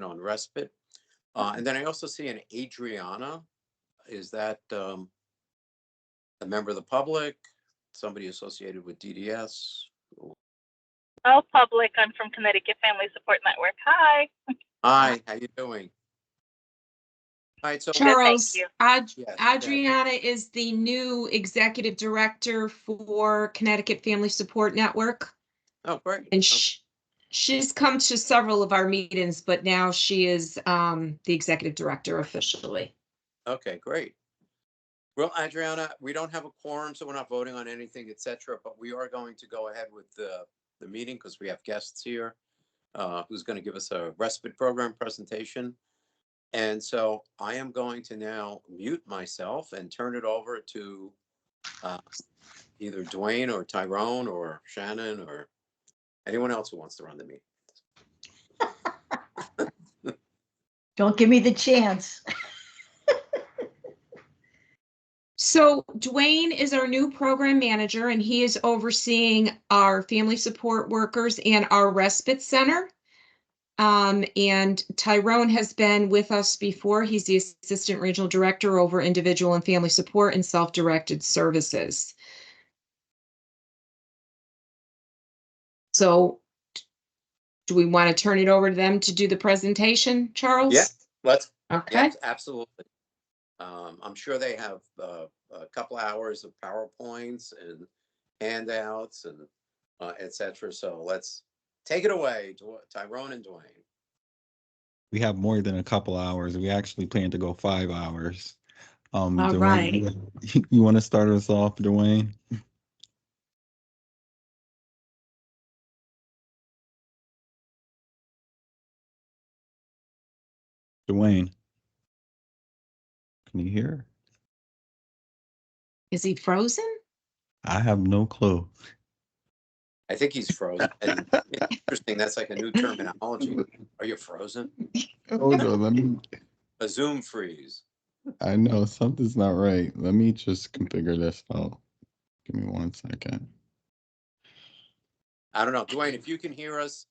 on respite. And then I also see an Adriana. Is that a member of the public, somebody associated with DDS? All public. I'm from Connecticut Family Support Network. Hi. Hi, how you doing? All right, so Charles, Yes, Adriana is the new executive director for Connecticut Family Support Network. Oh, great. And she's come to several of our meetings, but now she is the executive director officially. Okay, great. Well, Adriana, we don't have a quorum, so we're not voting on anything, etc. But we are going to go ahead with the meeting because we have guests here who's going to give us a respite program presentation. And so I am going to now mute myself and turn it over to either Dwayne or Tyrone or Shannon or anyone else who wants to run the meeting. Don't give me the chance. So Dwayne is our new program manager, and he is overseeing our family support workers and our respite center. And Tyrone has been with us before. He's the assistant regional director over individual and family support and self-directed services. So do we want to turn it over to them to do the presentation, Charles? Yeah, let's. Okay. Yes, absolutely. I'm sure they have a couple hours of PowerPoints and handouts and etc. So let's take it away, Tyrone and Dwayne. We have more than a couple hours. We actually plan to go 5 hours. All Dwayne, right. you want to start us off, Dwayne? Dwayne, can you hear? Is he frozen? I have no clue. I think he's frozen. And interesting, that's like a new terminology. Are you frozen? Hold on, let me. A Zoom freeze. I know something's not right. Let me just configure this out. Give me 1 second. I don't know. Dwayne, if you can hear us,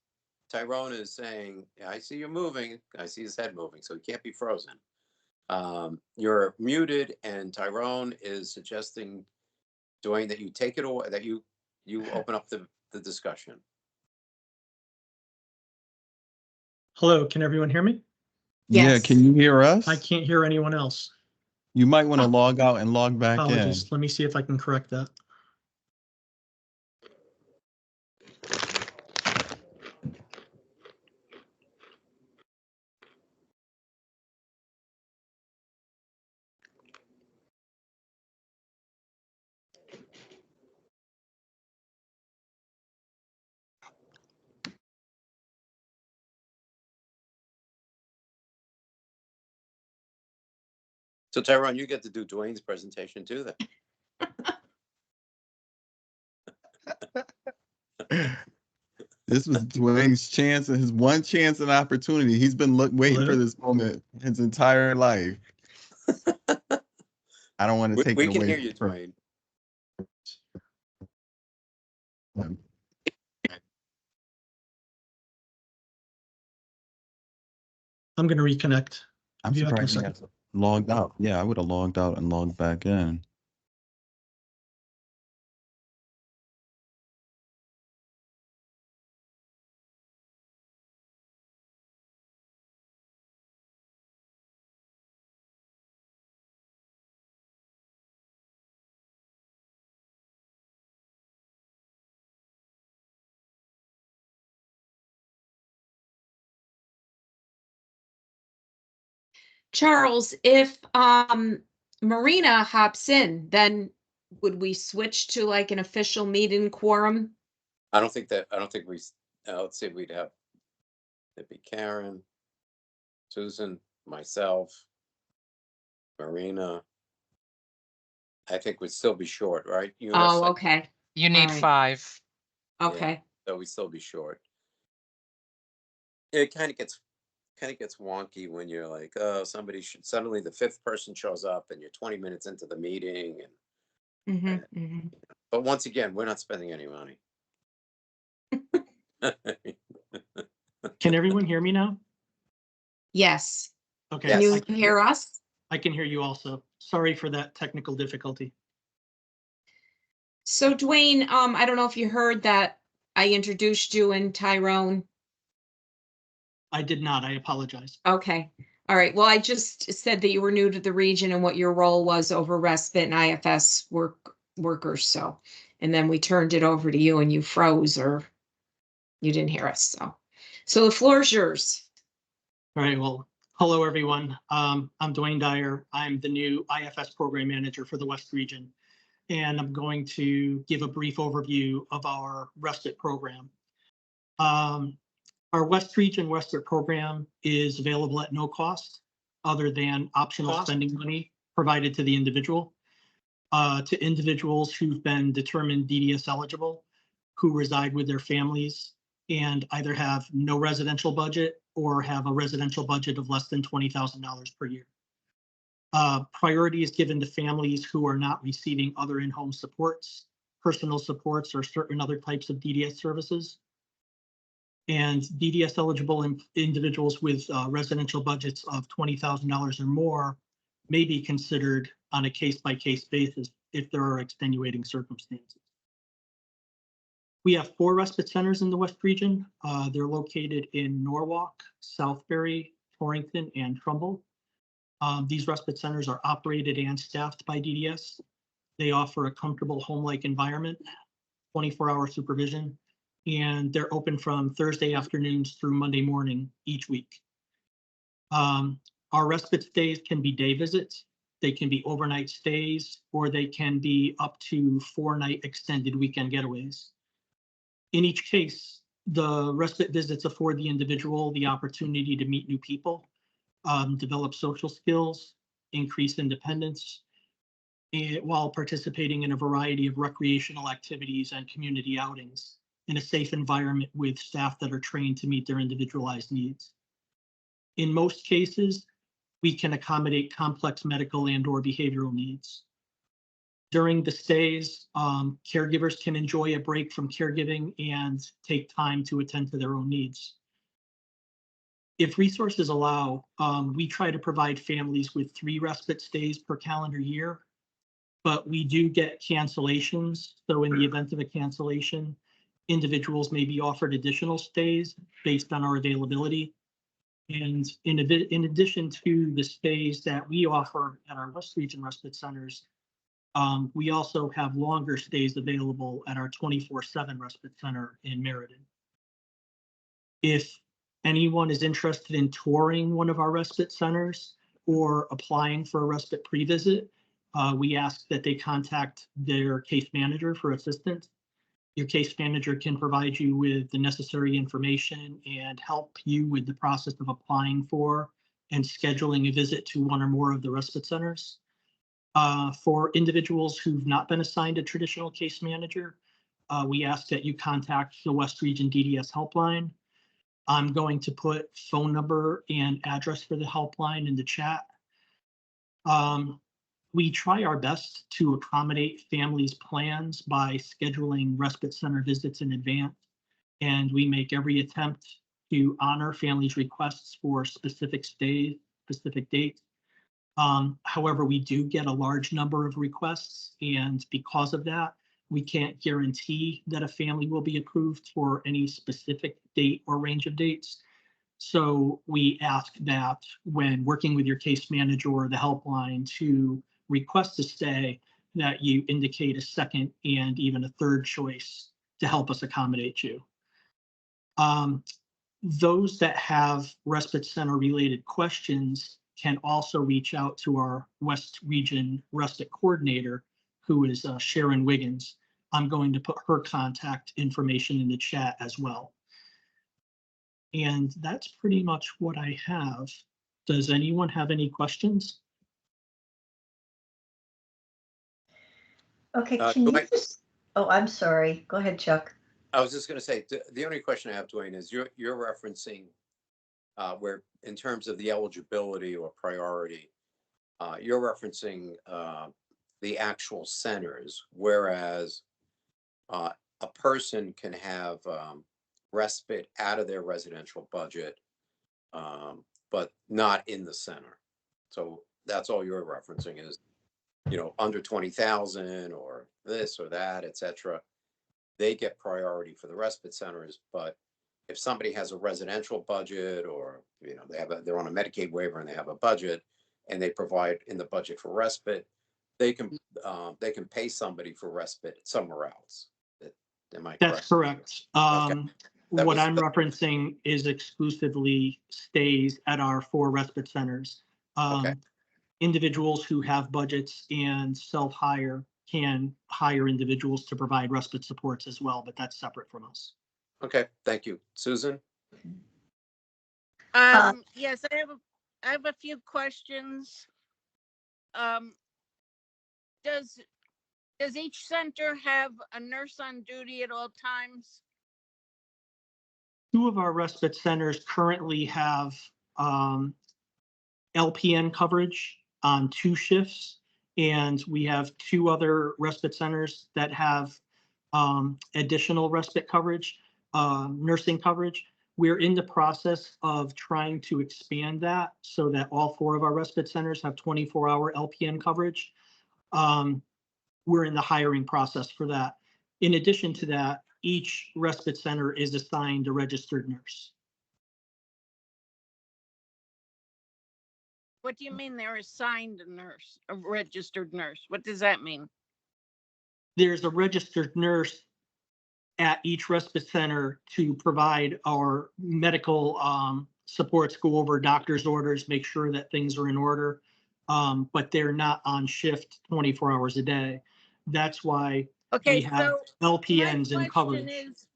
Tyrone is saying, I see you moving. I see his head moving, so he can't be frozen. You're muted, and Tyrone is suggesting, Dwayne, that you take it away, that you open up the discussion. Hello, can everyone hear me? Yes. Yeah, can you hear us? I can't hear anyone else. You might want to log out and log back Apologies. in. Let me see if I can correct that. So Tyrone, you get to do Dwayne's presentation too then. This was Dwayne's chance and his one chance and opportunity. He's been waiting for this moment his entire life. I don't want to take it away. We can hear you, Dwayne. I'm going to reconnect. I'm surprised he hasn't logged out. Yeah, I would have logged out and logged back in. Charles, if Marina hops in, then would we switch to like an official meeting quorum? I don't think we, let's see, we'd have, it'd be Karen, Susan, myself, Marina. I think we'd still be short, right? Oh, okay. You need 5. Okay. Yeah, so we'd still be short. It kind of gets wonky when you're like, oh, somebody should, suddenly the 5th person shows up and you're 20 minutes into the meeting. And but once again, we're not spending any money. Can everyone hear me now? Yes. Okay. Can Yes. you hear us? I can hear you also. Sorry for that technical difficulty. So Dwayne, I don't know if you heard that I introduced you and Tyrone. I did not. I apologize. Okay. All right. Well, I just said that you were new to the region and what your role was over respite and IFS workers. So, and then we turned it over to you and you froze or you didn't hear us. So the floor is yours. All right. Well, hello, everyone. I'm Dwayne Dyer. I'm the new IFS program manager for the West region. And I'm going to give a brief overview of our respite program. Our West region respite program is available at no cost other than optional spending money provided to the individual. To individuals who've been determined DDS eligible, who reside with their families and either have no residential budget or have a residential budget of less than $20,000 per year. Priority is given to families who are not receiving other in-home supports, personal supports, or certain other types of DDS services. And DDS eligible individuals with residential budgets of $20,000 or more may be considered on a case-by-case basis if there are extenuating circumstances. We have 4 respite centers in the West region. They're located in Norwalk, Southbury, Torrington, and Trumbull. These respite centers are operated and staffed by DDS. They offer a comfortable home-like environment, 24-hour supervision, and they're open from Thursday afternoons through Monday morning each week. Our respite stays can be day visits, they can be overnight stays, or they can be up to 4-night extended weekend getaways. In each case, the respite visits afford the individual the opportunity to meet new people, develop social skills, increase independence, while participating in a variety of recreational activities and community outings in a safe environment with staff that are trained to meet their individualized needs. In most cases, we can accommodate complex medical and/or behavioral needs. During the stays, caregivers can enjoy a break from caregiving and take time to attend to their own needs. If resources allow, we try to provide families with 3 respite stays per calendar year, but we do get cancellations. So in the event of a cancellation, individuals may be offered additional stays based on our availability. And in addition to the stays that we offer at our West Region Respite Centers, we also have longer stays available at our 24/7 Respite Center in Meriden. If anyone is interested in touring one of our respite centers or applying for a respite pre-visit, we ask that they contact their case manager for assistance. Your case manager can provide you with the necessary information and help you with the process of applying for and scheduling a visit to one or more of the respite centers. For individuals who've not been assigned a traditional case manager, we ask that you contact the West Region DDS helpline. I'm going to put phone number and address for the helpline in the chat. We try our best to accommodate families' plans by scheduling respite center visits in advance, and we make every attempt to honor families' requests for specific stays, specific dates. However, we do get a large number of requests, and because of that, we can't guarantee that a family will be approved for any specific date or range of dates. So we ask that when working with your case manager or the helpline to request a stay, that you indicate a second and even a third choice to help us accommodate you. Those that have respite center related questions can also reach out to our West Region Respite Coordinator, who is Sharon Wiggins. I'm going to put her contact information in the chat as well. And that's pretty much what I have. Does anyone have any questions? Okay, can you Dwayne, just, oh, I'm sorry. Go ahead, Chuck. I was just going to say, the only question I have, Dwayne, is you're referencing where in terms of the eligibility or priority, you're referencing the actual centers, whereas a person can have respite out of their residential budget but not in the center. So that's all you're referencing is, under 20,000 or this or that, et cetera. They get priority for the respite centers, but if somebody has a residential budget or, they're on a Medicaid waiver and they have a budget and they provide in the budget for respite, they can pay somebody for respite somewhere else. Am I correct? That's correct. Okay. What I'm referencing is exclusively stays at our 4 respite centers. Okay. Individuals who have budgets and self-hire can hire individuals to provide respite supports as well, but that's separate from us. Okay, thank you. Susan? Yes, I have a few questions. Does each center have a nurse on duty at all times? 2 of our respite centers currently have LPN coverage on 2 shifts, and we have 2 other respite centers that have additional respite coverage, nursing coverage. We're in the process of trying to expand that so that all 4 of our respite centers have 24-hour LPN coverage. We're in the hiring process for that. In addition to that, each respite center is assigned a registered nurse. What do you mean they're assigned a nurse, a registered nurse? What does that mean? There's a registered nurse at each respite center to provide our medical supports, go over doctor's orders, make sure that things are in order, but they're not on shift 24 hours a day. That's why we have LPNs in coverage. Is,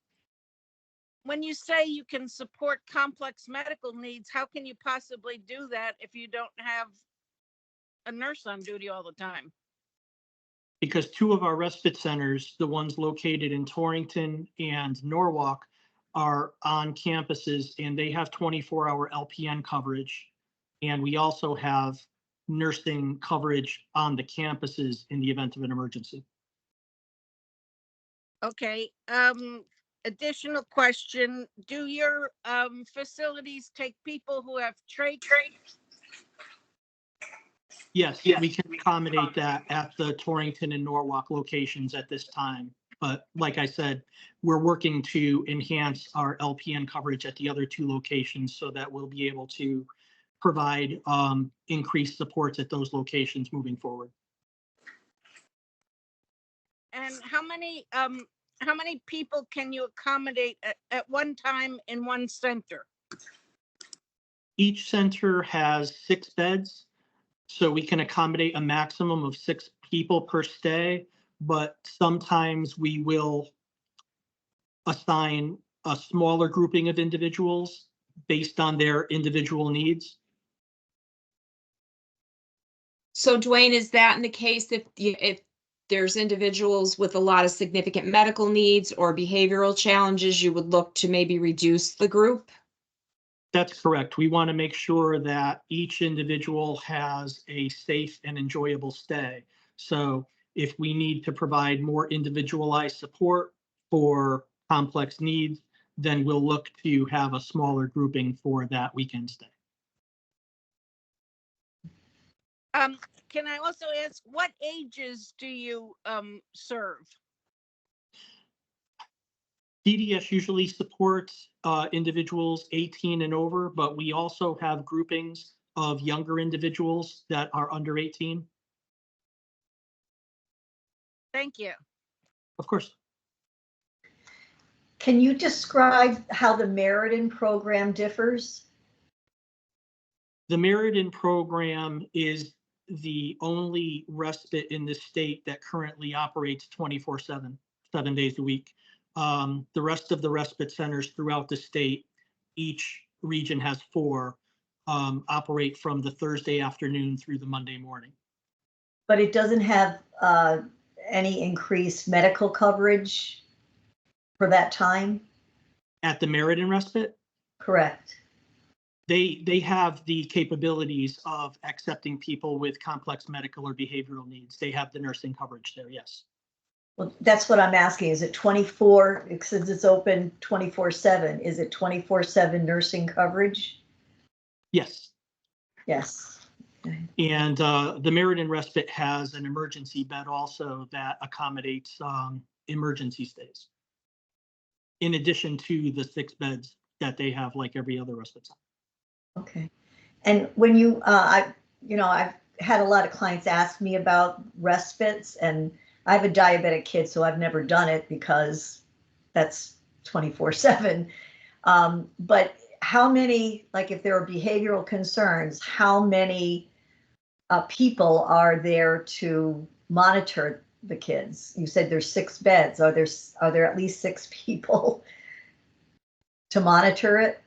when you say you can support complex medical needs, how can you possibly do that if you don't have a nurse on duty all the time? Because 2 of our respite centers, the ones located in Torrington and Norwalk, are on campuses and they have 24-hour LPN coverage. And we also have nursing coverage on the campuses in the event of an emergency. Okay. Additional question. Do your facilities take people who have trach? Yes, we can accommodate that at the Torrington and Norwalk locations at this time. But like I said, we're working to enhance our LPN coverage at the other 2 locations so that we'll be able to provide increased supports at those locations moving forward. And how many people can you accommodate at one time in one center? Each center has 6 beds, so we can accommodate a maximum of 6 people per stay, but sometimes we will assign a smaller grouping of individuals based on their individual needs. So Dwayne, is that in the case if there's individuals with a lot of significant medical needs or behavioral challenges, you would look to maybe reduce the group? That's correct. We want to make sure that each individual has a safe and enjoyable stay. So if we need to provide more individualized support for complex needs, then we'll look to have a smaller grouping for that weekend stay. Can I also ask, what ages do you serve? DDS usually supports individuals 18 and over, but we also have groupings of younger individuals that are under 18. Thank you. Of course. Can you describe how the Meriden program differs? The Meriden program is the only respite in the state that currently operates 24/7, 7 days a week. The rest of the respite centers throughout the state, each region has 4, operate from the Thursday afternoon through the Monday morning. But it doesn't have any increased medical coverage for that time? At the Meriden respite? Correct. They have the capabilities of accepting people with complex medical or behavioral needs. They have the nursing coverage there, yes. Well, that's what I'm asking. Is it 24, since it's open 24/7, is it 24/7 nursing coverage? Yes. Yes. Okay. And the Meriden Respite has an emergency bed also that accommodates emergency stays. In addition to the 6 beds that they have like every other respite center. Okay. And when you, I've had a lot of clients ask me about respites, and I have a diabetic kid, so I've never done it because that's 24/7. But how many, like if there are behavioral concerns, how many people are there to monitor the kids? You said there's 6 beds. Are there at least 6 people to monitor it?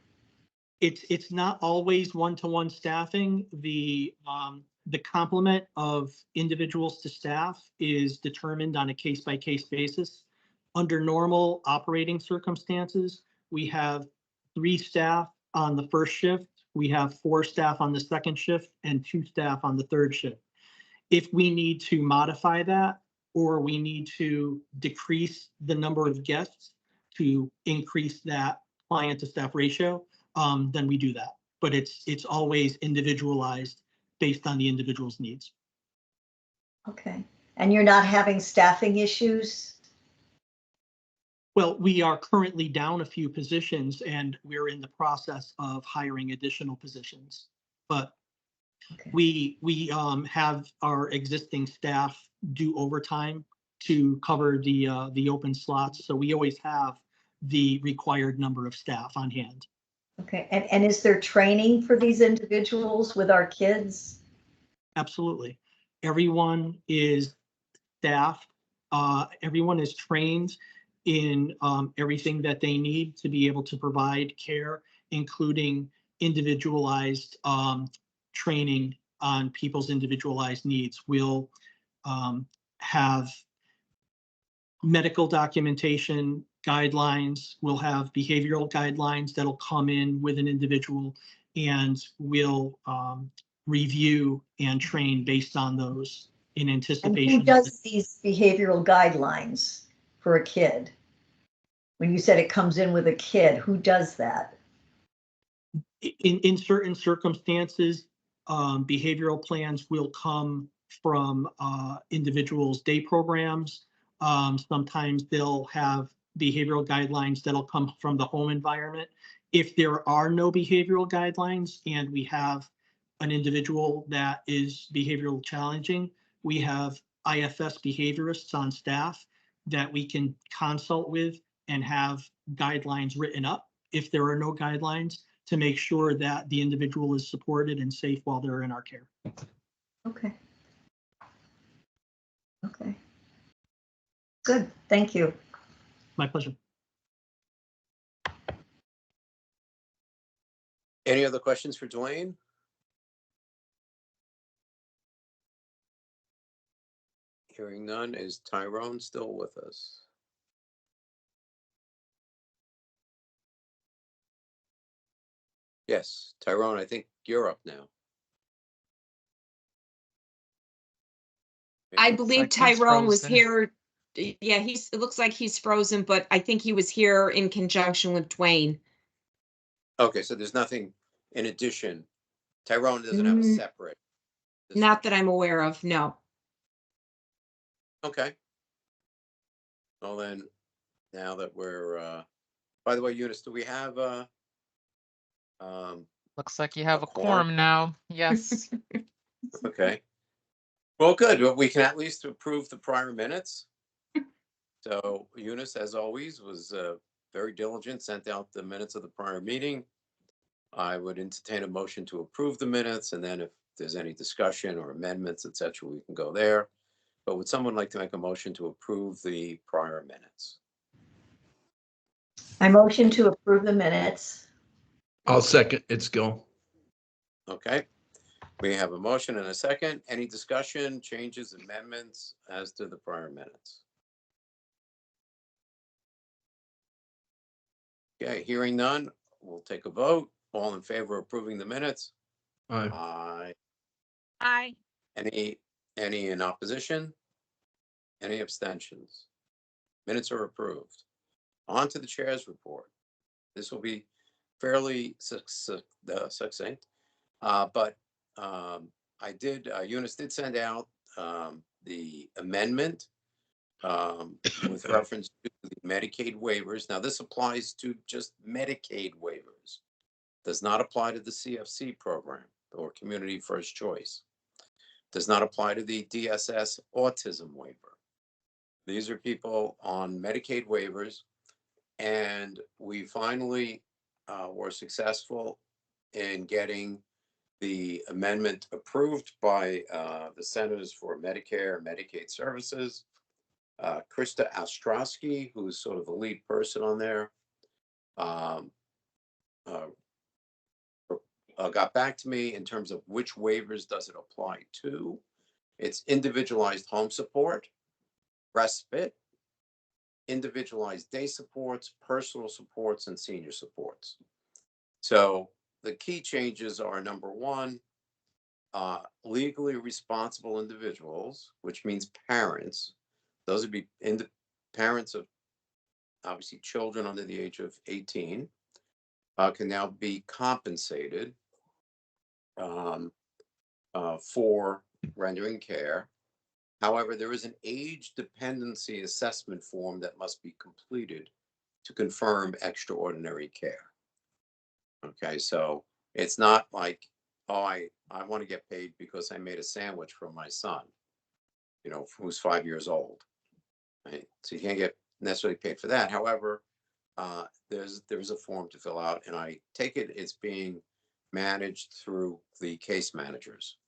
It's not always one-to-one staffing. The complement of individuals to staff is determined on a case-by-case basis. Under normal operating circumstances, we have 3 staff on the first shift, we have 4 staff on the second shift, and 2 staff on the third shift. If we need to modify that, or we need to decrease the number of guests to increase that client to staff ratio, then we do that. But it's always individualized based on the individual's needs. Okay. And you're not having staffing issues? Well, we are currently down a few positions and we're in the process of hiring additional positions. But Okay. we have our existing staff do overtime to cover the open slots. So we always have the required number of staff on hand. Okay. And is there training for these individuals with our kids? Absolutely. Everyone is staffed. Everyone is trained in everything that they need to be able to provide care, including individualized training on people's individualized needs. We'll have medical documentation guidelines. We'll have behavioral guidelines that'll come in with an individual, and we'll review and train based on those in And anticipation. who does these behavioral guidelines for a kid? When you said it comes in with a kid, who does that? In certain circumstances, behavioral plans will come from individuals' day programs. Sometimes they'll have behavioral guidelines that'll come from the home environment. If there are no behavioral guidelines and we have an individual that is behavioral challenging, we have IFS behaviorists on staff that we can consult with and have guidelines written up if there are no guidelines, to make sure that the individual is supported and safe while they're in our care. Okay. Okay. Good. Thank you. My pleasure. Any other questions for Dwayne? Hearing none, is Tyrone still with us? Yes, Tyrone, I think you're up now. I Maybe- believe like he's Tyrone was frozen. here. Yeah, it looks like he's frozen, but I think he was here in conjunction with Dwayne. Okay, so there's nothing in addition. Tyrone doesn't have a Mm, separate. Not that I'm aware of, no. Okay. Well then, now that we're, by the way, Eunice, do we have Looks like you have a quorum? quorum now. Yes. Okay. Well, good. Well, we can at least approve the prior minutes. So Eunice, as always, was very diligent, sent out the minutes of the prior meeting. I would entertain a motion to approve the minutes, and then if there's any discussion or amendments, et cetera, we can go there. But would someone like to make a motion to approve the prior minutes? I motion to approve the minutes. I'll second. It's Gil. Okay. We have a motion and a second. Any discussion, changes, amendments as to the prior minutes? Okay, hearing none, we'll take a vote. All in favor of approving the minutes? Aye. Aye. Aye. Any in opposition? Any abstentions? Minutes are approved. On to the chair's report. This will be fairly succinct. But Eunice did send out the amendment with reference to the Medicaid waivers. Now, this applies to just Medicaid waivers. Does not apply to the CFC program or Community First Choice. Does not apply to the DSS autism waiver. These are people on Medicaid waivers, and we finally were successful in getting the amendment approved by the Centers for Medicare and Medicaid Services. Krista Ostrowski, who's sort of the lead person on there, got back to me in terms of which waivers does it apply to. It's individualized home support, respite, individualized day supports, personal supports, and senior supports. So the key changes are, number one, legally responsible individuals, which means parents. Those would be parents of obviously children under the age of 18, can now be compensated for rendering care. However, there is an age dependency assessment form that must be completed to confirm extraordinary care. Okay, so it's not like, oh, I want to get paid because I made a sandwich for my son, you know, who's 5 years old. Right? So you can't get necessarily paid for that. However, there's a form to fill out, and I take it it's being managed through the case managers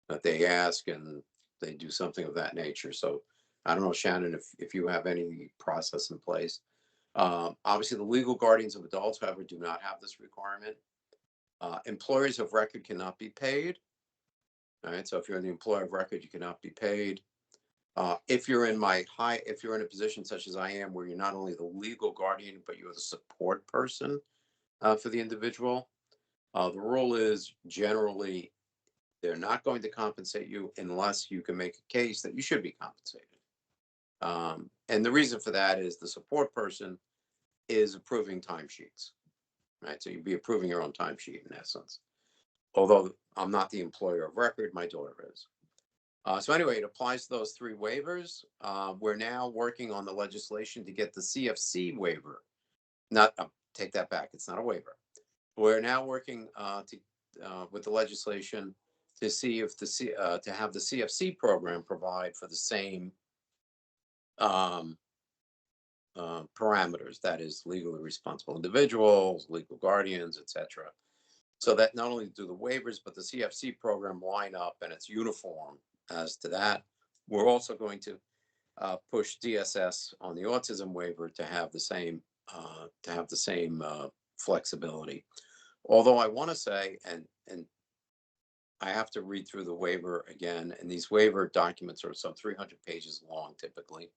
that they ask, and they do something of that nature. So I don't know, Shannon, if you have any process in place. Obviously, the legal guardians of adults, however, do not have this requirement. Employers of record cannot be paid. All right, so if you're in the employer of record, you cannot be paid. If you're in a position such as I am, where you're not only the legal guardian, but you're the support person for the individual, the rule is generally they're not going to compensate you unless you can make a case that you should be compensated. And the reason for that is the support person is approving timesheets, right? So you'd be approving your own timesheet in essence. Although I'm not the employer of record, my daughter is. So anyway, it applies to those three waivers. We're now working on the legislation to get the CFC waiver. Take that back. It's not a waiver. We're now working with the legislation to see if to have the CFC program provide for the same parameters. That is, legally responsible individuals, legal guardians, etc. So that not only do the waivers, but the CFC program line up and it's uniform as to that. We're also going to push DSS on the autism waiver to have the same flexibility. Although I want to say, and I have to read through the waiver again, and these waiver documents are some 300 pages long typically.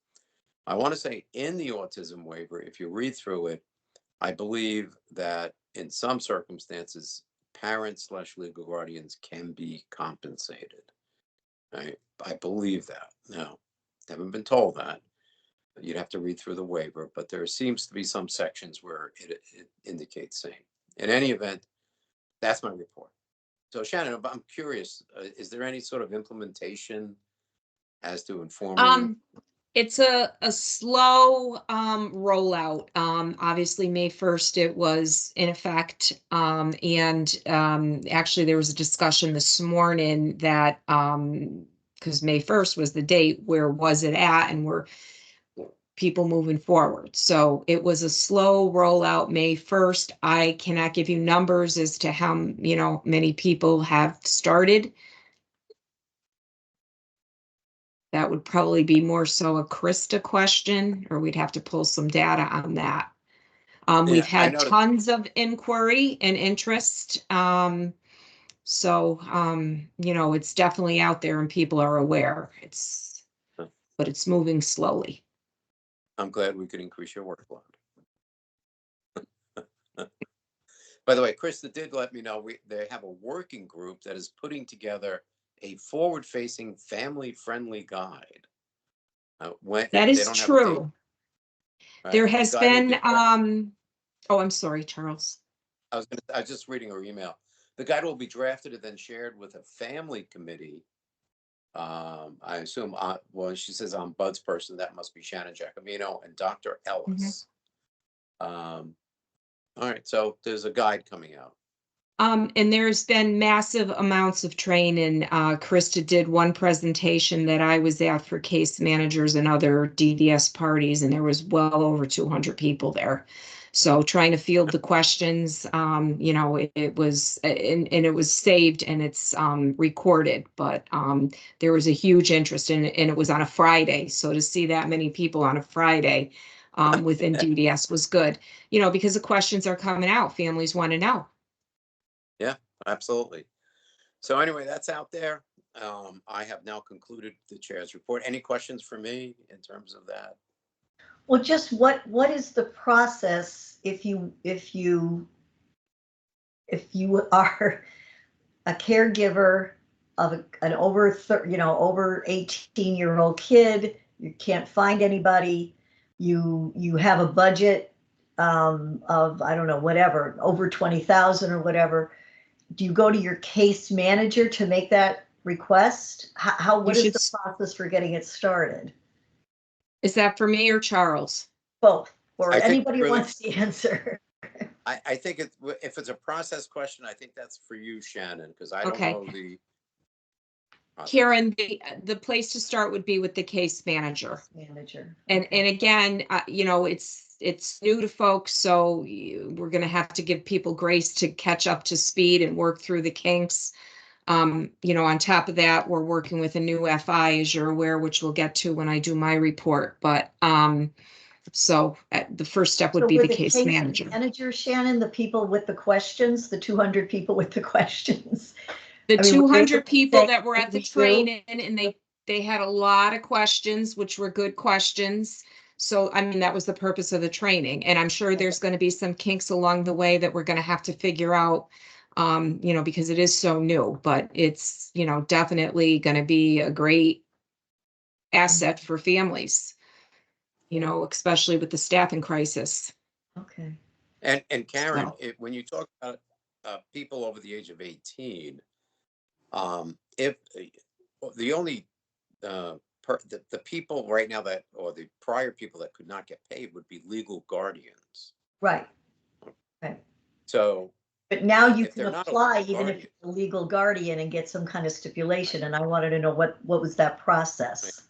I want to say in the autism waiver, if you read through it, I believe that in some circumstances, parents/legal guardians can be compensated. Right? I believe that. Now, I haven't been told that. You'd have to read through the waiver, but there seems to be some sections where it indicates same. In any event, that's my report. So Shannon, I'm curious, is there any sort of implementation as to informing? It's a slow rollout. Obviously, May 1st, it was in effect. And actually, there was a discussion this morning that because May 1st was the date, where was it at, and were people moving forward. So it was a slow rollout May 1st. I cannot give you numbers as to how many people have started. That would probably be more so a Krista question, or we'd have to pull some data on that. We've had tons of inquiry and interest. So, it's definitely out there and people are aware. But it's moving slowly. I'm glad we could increase your workload. By the way, Krista did let me know they have a working group that is putting together a forward-facing, family-friendly guide. That is true. There has been, oh, I'm sorry, Charles. I was just reading her email. The guide will be drafted and then shared with a family committee. I assume, well, she says ombudsperson, that must be Shannon Giacomino and Dr. Ellis. All right, so there's a guide coming out. And there's been massive amounts of training. Krista did one presentation that I was at for case managers and other DDS parties, and there was well over 200 people there. So trying to field the questions, you know, it was, and it was saved and it's recorded, but there was a huge interest in it, and it was on a Friday. So to see that many people on a Friday within DDS was good, you know, because the questions are coming out, families want to know. Yeah, absolutely. So anyway, that's out there. I have now concluded the chair's report. Any questions for me in terms of that? Well, just what is the process if you are a caregiver of an over 18-year-old kid, you can't find anybody, you have a budget of, I don't know, whatever, over 20,000 or whatever. Do you go to your case manager to make that request? What is the process for getting it started? Is that for me or Charles? Both, or I think anybody who really- wants the answer. I think if it's a process question, I think that's for you, Shannon, because I don't Okay. know the. Karen, the place to start would be with the case manager. And again, you know, it's new to folks, so we're going to have to give people grace to catch up to speed and work through the kinks. You know, on top of that, we're working with a new FI, as you're aware, which we'll get to when I do my report. But so the first step would be the case manager. Manager, Shannon, the people with the questions, the 200 people with the questions. The 200 people that were what at the we do? training, and they had a lot of questions, which were good questions. So, I mean, that was the purpose of the training. And I'm sure there's going to be some kinks along the way that we're going to have to figure out, you know, because it is so new, but it's, you know, definitely going to be a great asset for families, you know, especially with the staffing crisis. Okay. And Karen, So. when you talk about people over the age of 18, if the only the people right now that, or the prior people that could not get paid would be legal guardians. Right. Right. So. But now you if can they're not a apply legal even if guardian- you're a legal guardian and get some kind of stipulation. And I wanted to know what was that process?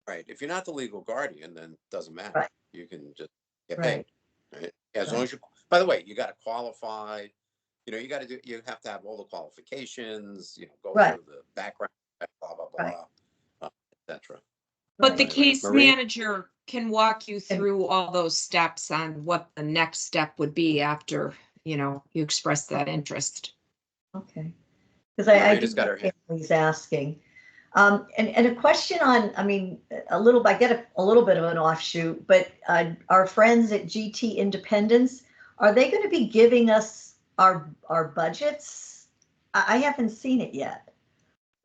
Right. If you're not the legal guardian, then it doesn't matter. Right. You can just get Right. paid. Right. As long as you, by the way, you got to qualify, you know, you have to have all the qualifications, you know, go Right. through the background, blah, blah, Right. blah, etc. But the Right. case Marie? manager can walk you through all those steps on what the next step would be after, you know, you express that interest. Okay. Because I Marina's do got her have hand. families asking. And a question on, I mean, I get a little bit of an offshoot, but our friends at GT Independence, are they going to be giving us our budgets? I haven't seen it yet.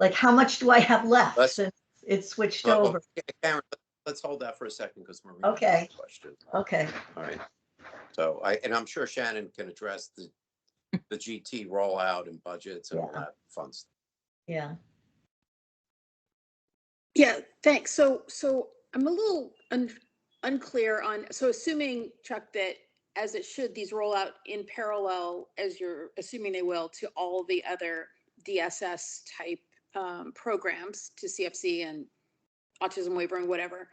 Like, how much do I have left since it's switched over? Karen, let's hold that for a second because Marina Okay. has a question. Okay. All right. So I'm sure Shannon can address the GT rollout and budgets and all that fun stuff. Yeah. Yeah, thanks. So I'm a little unclear on, so assuming, Chuck, that as it should, these roll out in parallel, as you're assuming they will, to all the other DSS type programs, to CFC and autism waiver and whatever.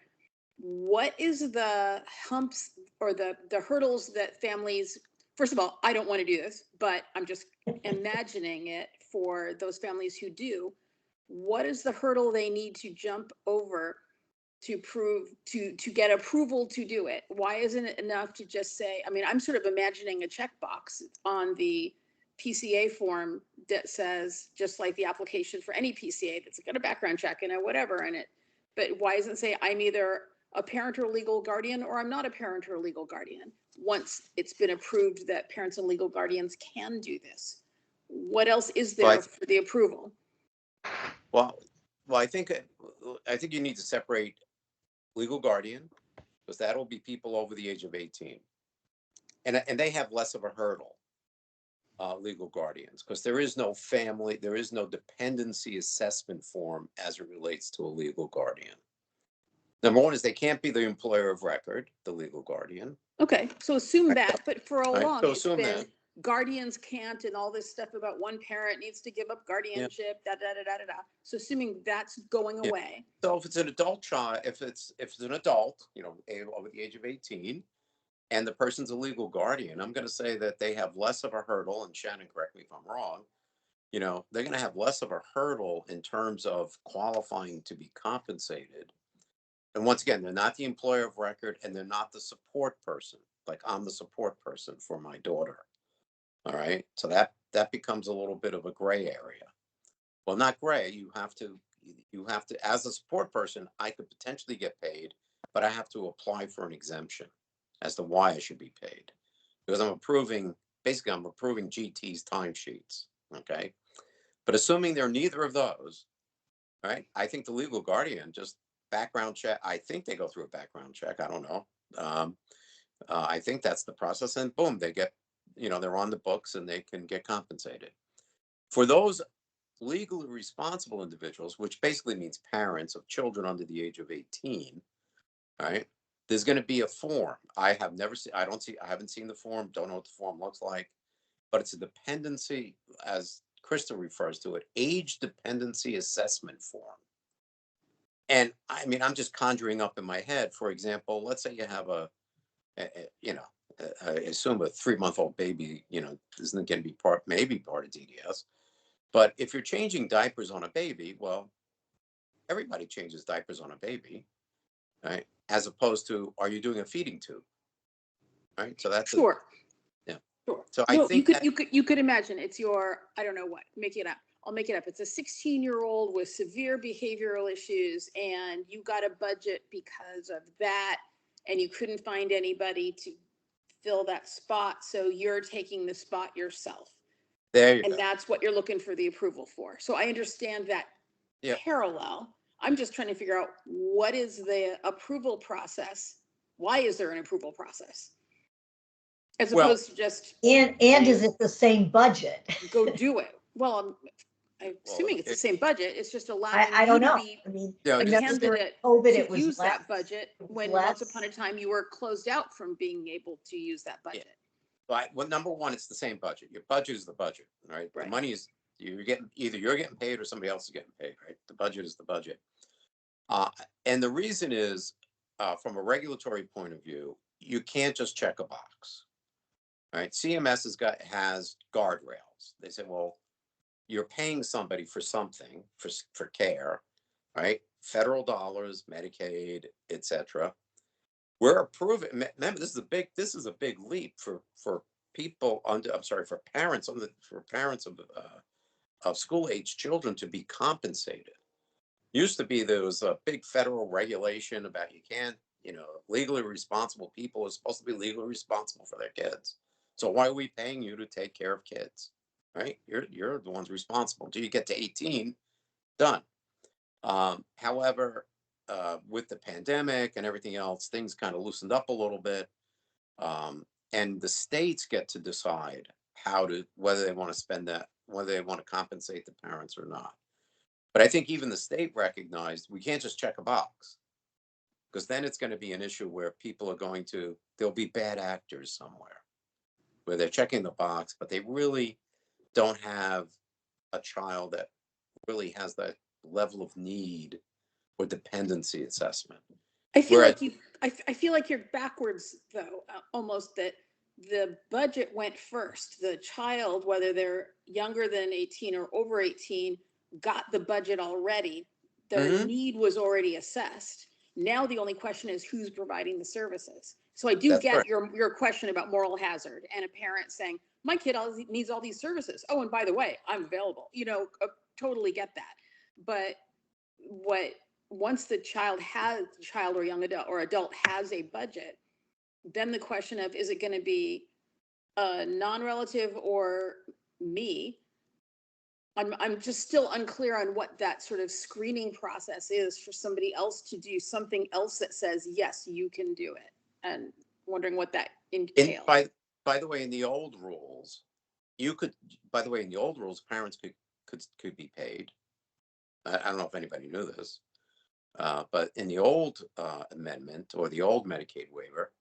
What is the humps or the hurdles that families, first of all, I don't want to do this, but I'm just imagining it for those families who do. What is the hurdle they need to jump over to prove to get approval to do it? Why isn't it enough to just say, I mean, I'm sort of imagining a checkbox on the PCA form that says, just like the application for any PCA that's got a background check and a whatever in it. But why doesn't it say I'm either a parent or legal guardian, or I'm not a parent or legal guardian, once it's been approved that parents and legal guardians can do this? What else is there for the approval? Well, I think you need to separate legal guardian, because that'll be people over the age of 18, and they have less of a hurdle. legal guardians, because there is no family, there is no dependency assessment form as it relates to a legal guardian. Number one is they can't be the employer of record, the legal guardian. Okay, so assume Right. that, but for a Right, long, so it's assume been that. guardians can't and all this stuff about one parent needs to give up guardianship, da, da, da, da, da, da. So assuming that's going Yeah. away. So if it's an adult child, if it's an adult, over the age of 18, and the person's a legal guardian, I'm going to say that they have less of a hurdle. And Shannon, correct me if I'm wrong. They're going to have less of a hurdle in terms of qualifying to be compensated. And once again, they're not the employer of record, and they're not the support person. Like, I'm the support person for my daughter. All right. So that becomes a little bit of a gray area. Well, not gray. You have to, as a support person, I could potentially get paid, but I have to apply for an exemption as to why I should be paid. Because I'm approving GT's timesheets. Okay. But assuming they're neither of those, right? I think the legal guardian just background check. I think they go through a background check. I don't know. I think that's the process, and boom, they get, they're on the books and they can get compensated. For those legally responsible individuals, which basically means parents of children under the age of 18, right? There's going to be a form. I haven't seen the form, don't know what the form looks like, but it's a dependency, as Krista refers to it, age dependency assessment form. And I mean, I'm just conjuring up in my head, for example, let's say you have I assume a 3-month-old baby, isn't going to be maybe part of DDS. But if you're changing diapers on a baby, well, everybody changes diapers on a baby, right? As opposed to, are you doing a feeding tube? Right. So that's Sure. yeah. Sure. So I No, think you could imagine it's your, I don't know what, make it up. I'll make it up. It's a 16-year-old with severe behavioral issues and you got a budget because of that and you couldn't find anybody to fill that spot. So you're taking the spot yourself. there you And go. that's what you're looking for the approval for. So I understand that Yep. parallel. I'm just trying to figure out what is the approval process? Why is there an approval process? As Well, opposed to just And is it the same budget? go do it. Well, I'm assuming it's the same budget. It's just allowing I you don't to know. be I mean, Yeah, I a know just- during candidate COVID, to it was use less. that budget It was when less. once upon a time you were closed out from being able to use that budget. Well, number one, it's the same budget. Your budget is the budget, right? Right. The money is you're getting paid or somebody else is getting paid, right? The budget is the budget. And the reason is, from a regulatory point of view, you can't just check a box, right? CMS has guardrails. They say, well, you're paying somebody for something for care, right? Federal dollars, Medicaid, etc. We're approving. Remember, this is a big leap for people for parents of school age children to be compensated. Used to be there was a big federal regulation about you can't, legally responsible people are supposed to be legally responsible for their kids. So why are we paying you to take care of kids, right? You're the ones responsible. Till you get to 18, done. However, with the pandemic and everything else, things kind of loosened up a little bit. And the states get to decide whether they want to spend that, whether they want to compensate the parents or not. But I think even the state recognized we can't just check a box, because then it's going to be an issue where there'll be bad actors somewhere where they're checking the box, but they really don't have a child that really has that level of need or dependency assessment. I feel Whereas- like I feel like you're backwards though, almost that the budget went first. The child, whether they're younger than 18 or over 18, got the budget already. The Mhm. need was already assessed. Now the only question is who's providing the services. So I do That's get correct. your question about moral hazard and a parent saying, my kid needs all these services. Oh, and by the way, I'm available. Totally get that. But once the child or young adult or adult has a budget, then the question of, is it going to be a non-relative or me? I'm just still unclear on what that sort of screening process is for somebody else to do something else that says, yes, you can do it. And wondering what that entails. By the way, in the old rules, you could, by the way, in the old rules, parents could be paid. I don't know if anybody knew this, but in the old amendment or the old Medicaid waiver,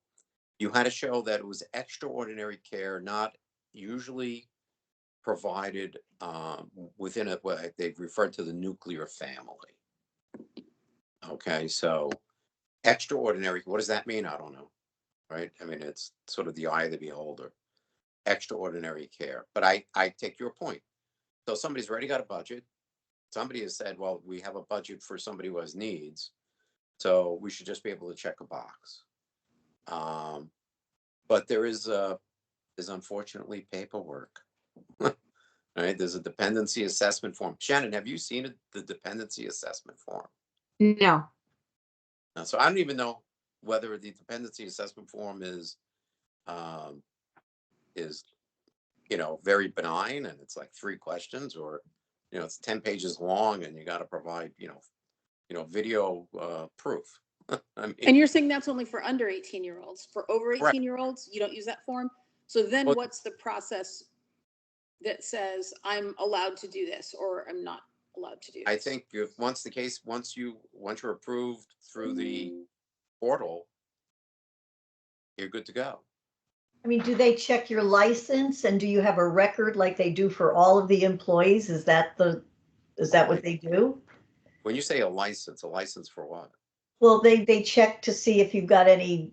you had to show that it was extraordinary care, not usually provided within what they've referred to the nuclear family. Okay, so extraordinary, what does that mean? I don't know, right? I mean, it's sort of the eye of the beholder. Extraordinary care. But I take your point. So somebody's already got a budget. Somebody has said, well, we have a budget for somebody who has needs, so we should just be able to check a box. But there's unfortunately paperwork. Right? There's a dependency assessment form. Shannon, have you seen the dependency assessment form? No. So I don't even know whether the dependency assessment form is very benign and it's like 3 questions, or it's 10 pages long and you got to provide video proof. I mean, And you're saying that's only for under 18-year-olds. For over Correct. 18-year-olds, you don't use that form? So then Well- what's the process that says I'm allowed to do this or I'm not allowed to do this? I think once you're approved through the portal, you're good to go. I mean, do they check your license and do you have a record like they do for all of the employees? Is that what they do? When you say a license for what? Well, they check to see if you've got any,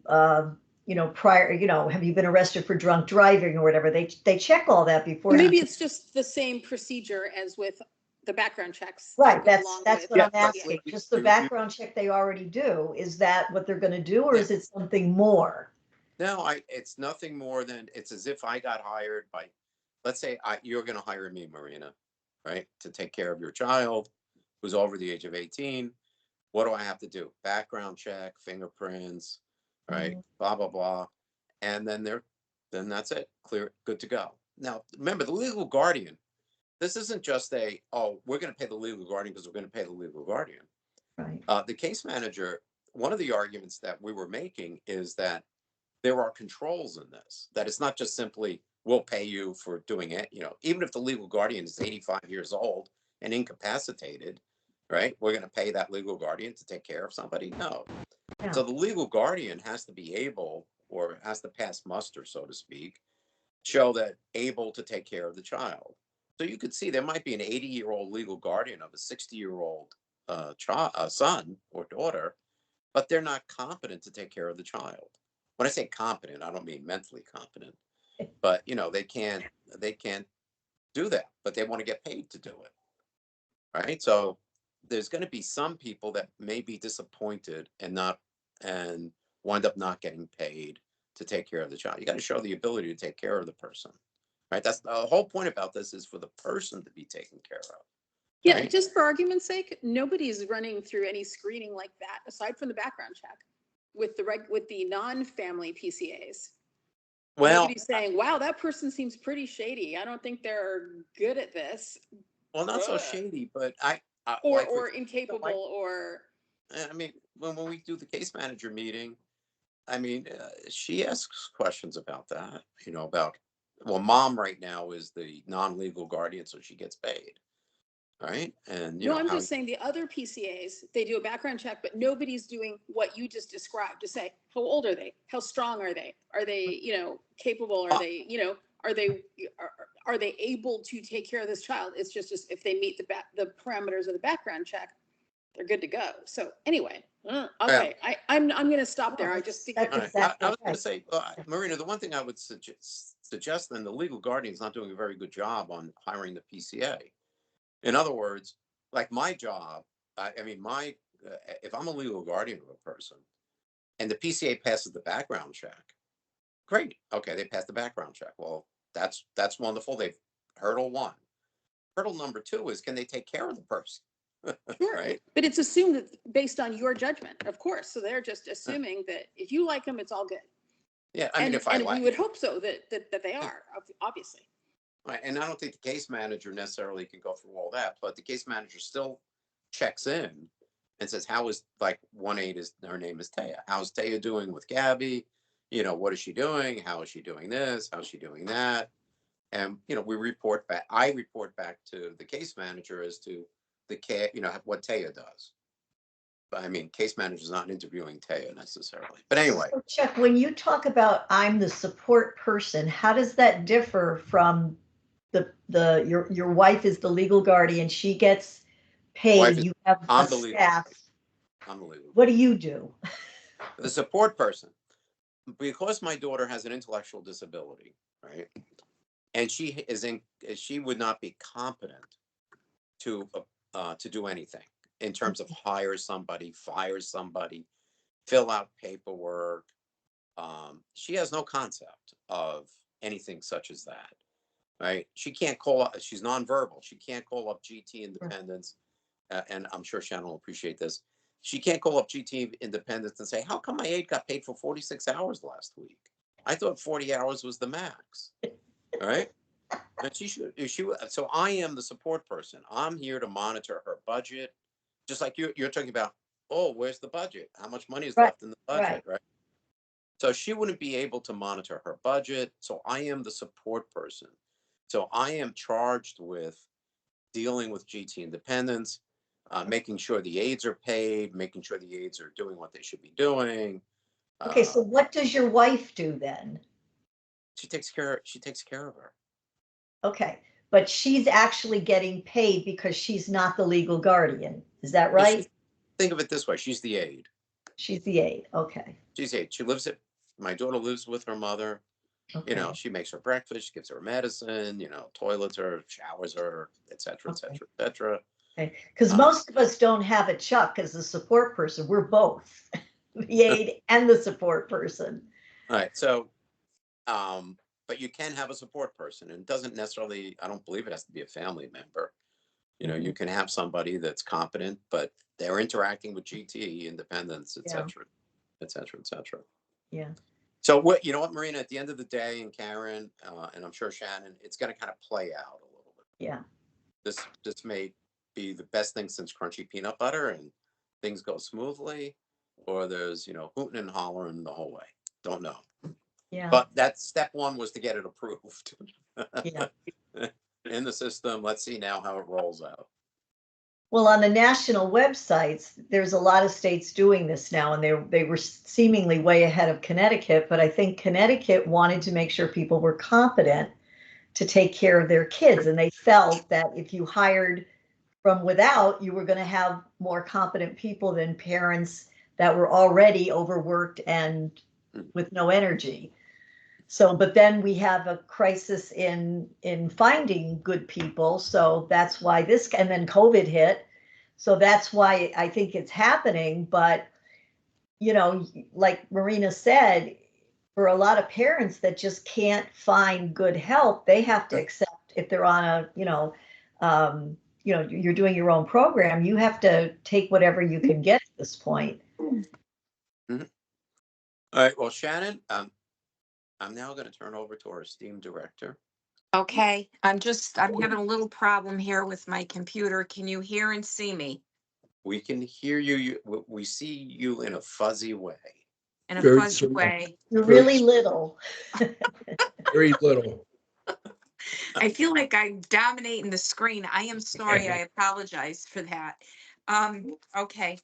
prior, have you been arrested for drunk driving or whatever? They check all that before. Maybe it's just the same procedure as with the background checks. that Right, go that's along with- what Yeah, I'm but asking. we- Just the we- background check they already do. Is that what they're gonna do, or is it something more? No, it's nothing more than, it's as if I got hired by, let's say you're going to hire me, Marina, right, to take care of your child who's over the age of 18. What do I have to do? Background check, fingerprints, right? Blah, blah, blah. And then that's it. Clear, good to go. Now, remember, the legal guardian, this isn't just we're going to pay the legal guardian because we're going to pay the legal guardian. Right. The case manager, one of the arguments that we were making is that there are controls in this, that it's not just simply, we'll pay you for doing it. Even if the legal guardian is 85 years old and incapacitated, right? We're going to pay that legal guardian to take care of somebody? No. Yeah. So the legal guardian has to be able, or has to pass muster, so to speak, show that able to take care of the child. So you could see there might be an 80-year-old legal guardian of a 60-year-old son or daughter, but they're not competent to take care of the child. When I say competent, I don't mean mentally competent, but they can't do that, but they want to get paid to do it. Right? So there's going to be some people that may be disappointed and wind up not getting paid to take care of the child. You got to show the ability to take care of the person. Right? That's the whole point about this, is for the person to be taken care of. Yeah, Right? just for argument's sake, nobody's running through any screening like that, aside from the background check, with the non-family PCAs. Well, Nobody's saying, wow, that person seems pretty shady. I don't think they're good at this. not so shady, but Or incapable, or I mean, when we do the case manager meeting, I mean, she asks questions about that, mom right now is the non-legal guardian, so she gets paid. Right. And, no, I'm just saying the other PCAs, they do a background check, but nobody's doing what you just described to say, how old are they? How strong are they? Are they, capable? Are they, are they able to take care of this child? It's just if they meet the parameters of the background check, they're good to go. So anyway, okay, I'm going to stop there. I just think That's All right. exactly I was going right. to say, Marina, the one thing I would suggest then, the legal guardian is not doing a very good job on hiring the PCA. In other words, like my job, if I'm a legal guardian of a person and the PCA passes the background check, great. Okay, they passed the background check. Well, that's wonderful. They've hurdle 1. Hurdle number 2 is, can they take care of the person? sure, Right. but it's assumed that based on your judgment, of course. So they're just assuming that if you like them, it's all good. Yeah, I mean, if I like we would hope so that they are, obviously. Right. And I don't think the case manager necessarily can go through all that, but the case manager still checks in and says, how is, like 1-8 is, her name is Taya. How's Taya doing with Gabby? What is she doing? How is she doing this? How's she doing that? And, we report back, I report back to the case manager as to the care, what Taya does. But I mean, case manager's not interviewing Taya necessarily. But anyway, So Chuck, when you talk about I'm the support person, how does that differ from your wife is the legal guardian, she gets wife paid, is you have a unbelievable. staff. Unbelievable. What do you do? The support person, because my daughter has an intellectual disability, right? And she would not be competent to do anything in terms of hire somebody, fire somebody, fill out paperwork. She has no concept of anything such as that, right? She can't call up, she's nonverbal. She can't call up GT Independence, and I'm sure Shannon will appreciate this. She can't call up GT Independence and say, how come my aide got paid for 46 hours last week? I thought 40 hours was the max, right? And so I am the support person. I'm here to monitor her budget, just like you're talking about, oh, where's the budget? How much money is left in the budget, right? So she wouldn't be able to monitor her budget. So I am the support person. So I am charged with dealing with GT Independence, making sure the aides are paid, making sure the aides are doing what they should be doing. Okay, so what does your wife do then? She takes care of her. Okay, but she's actually getting paid because she's not the legal guardian. Is that right? Think of it this way. She's the aide. She's the aide. Okay. She's the aide. My daughter lives with her mother. Okay. She makes her breakfast, she gives her medicine, toilets her, showers her, et cetera, et cetera, et cetera. Okay, because most of us don't have a Chuck as a support person. We're both the aide and the support person. All right. So, but you can have a support person, and it doesn't necessarily, I don't believe it has to be a family member. You can have somebody that's competent, but they're interacting with GT Independence, et cetera, et cetera, et cetera. Yeah. So what, Marina, at the end of the day, and Karen, and I'm sure Shannon, it's going to kind of play out a little bit. Yeah. This may be the best thing since crunchy peanut butter, and things go smoothly, or there's, hooting and hollering the whole way. Don't know. Yeah. But that step one was to get it approved. Yeah. In the system. Let's see now how it rolls out. Well, on the national websites, there's a lot of states doing this now, and they were seemingly way ahead of Connecticut, but I think Connecticut wanted to make sure people were competent to take care of their kids, and they felt that if you hired from without, you were going to have more competent people than parents that were already overworked and with no energy. So, but then we have a crisis in finding good people. So that's why and then COVID hit. So that's why I think it's happening. But, like Marina said, for a lot of parents that just can't find good help, they have to accept if they're on a, you're doing your own program, you have to take whatever you can get at this point. Mm-hmm. All right. Well, Shannon, I'm now going to turn over to our esteemed director. Okay, I'm having a little problem here with my computer. Can you hear and see me? We can hear you. We see you in a fuzzy way. In a fuzzy way. You're really little. Very little. I feel like I'm dominating the screen. I am sorry. I apologize for that. Okay.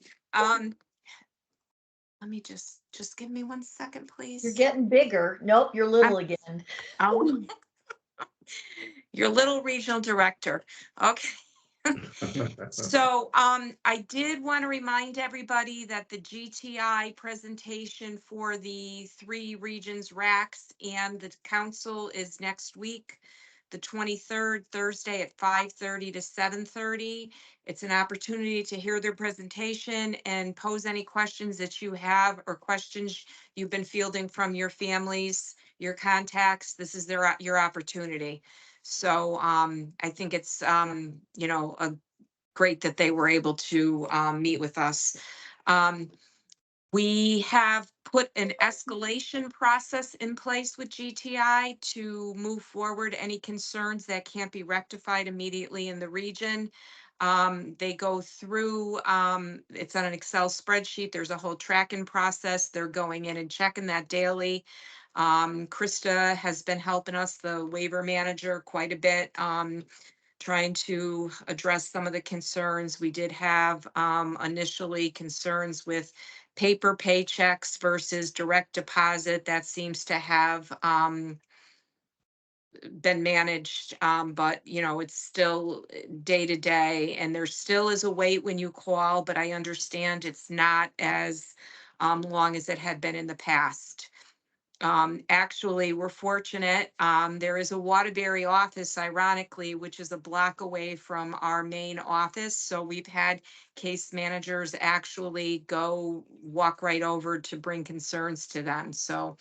Let me just give me 1 second, please. You're getting bigger. Nope, you're little again. Oh, your little regional director. Okay. So I did want to remind everybody that the GTI presentation for the 3 regions RACs and the council is next week, the 23rd, Thursday at 5:30 to 7:30. It's an opportunity to hear their presentation and pose any questions that you have or questions you've been fielding from your families, your contacts. This is your opportunity. So I think it's, great that they were able to meet with us. We have put an escalation process in place with GTI to move forward any concerns that can't be rectified immediately in the region. They go through, it's on an Excel spreadsheet. There's a whole tracking process. They're going in and checking that daily. Krista has been helping us, the waiver manager, quite a bit, trying to address some of the concerns. We did have initially concerns with paper paychecks versus direct deposit. That seems to have been managed, but you know, it's still day to day, and there still is a wait when you call, but I understand it's not as long as it had been in the past. Actually, we're fortunate. There is a Waterbury office, ironically, which is a block away from our main office. So we've had case managers actually go walk right over to bring concerns to them. So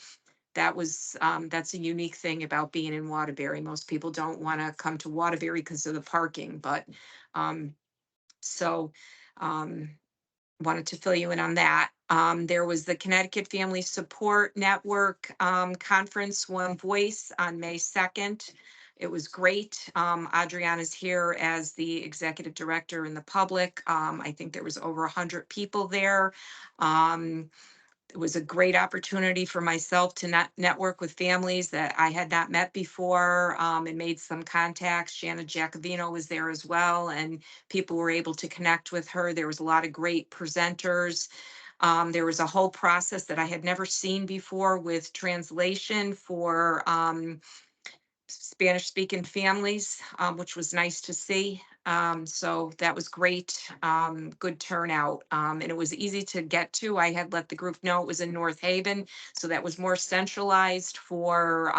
that was, that's a unique thing about being in Waterbury. Most people don't want to come to Waterbury because of the parking, but, so, wanted to fill you in on that. There was the Connecticut Family Support Network, conference, One Voice, on May 2nd. It was great. Adriana's here as the executive director in the public. I think there was over 100 people there. It was a great opportunity for myself to network with families that I had not met before, and made some contacts. Shanna Giacovino was there as well, and people were able to connect with her. There was a lot of great presenters. There was a whole process that I had never seen before with translation for Spanish speaking families, which was nice to see. So that was great. Good turnout. And it was easy to get to. I had let the group know it was in North Haven, so that was more centralized for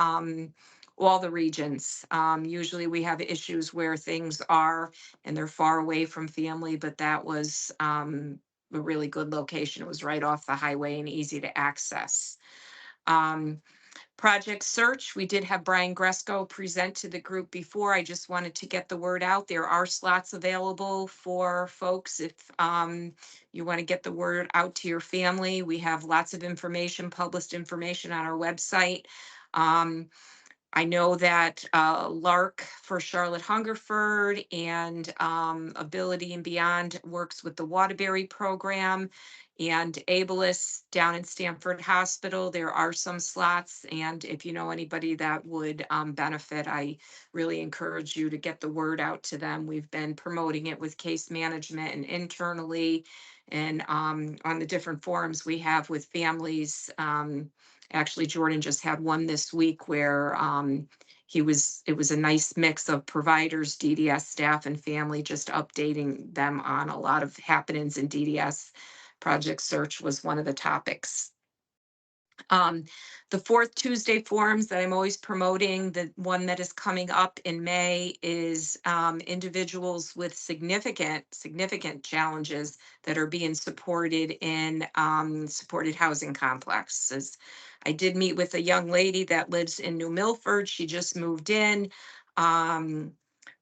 all the regions. Usually we have issues where things are and they're far away from family, but that was a really good location. It was right off the highway and easy to access. Project Search, we did have Brian Gresco present to the group before. I just wanted to get the word out. There are slots available for folks if you want to get the word out to your family. We have lots of information, published information on our website. I know that Lark for Charlotte Hungerford and Ability and Beyond works with the Waterbury program, and Ableist down in Stamford Hospital. There are some slots, and if you know anybody that would benefit, I really encourage you to get the word out to them. We've been promoting it with case management and internally, and on the different forums we have with families. Actually, Jordan just had one this week where it was a nice mix of providers, DDS staff, and family, just updating them on a lot of happenings in DDS. Project Search was one of the topics. The fourth Tuesday forums that I'm always promoting, the one that is coming up in May, is individuals with significant challenges that are being supported in supported housing complexes. I did meet with a young lady that lives in New Milford. She just moved in,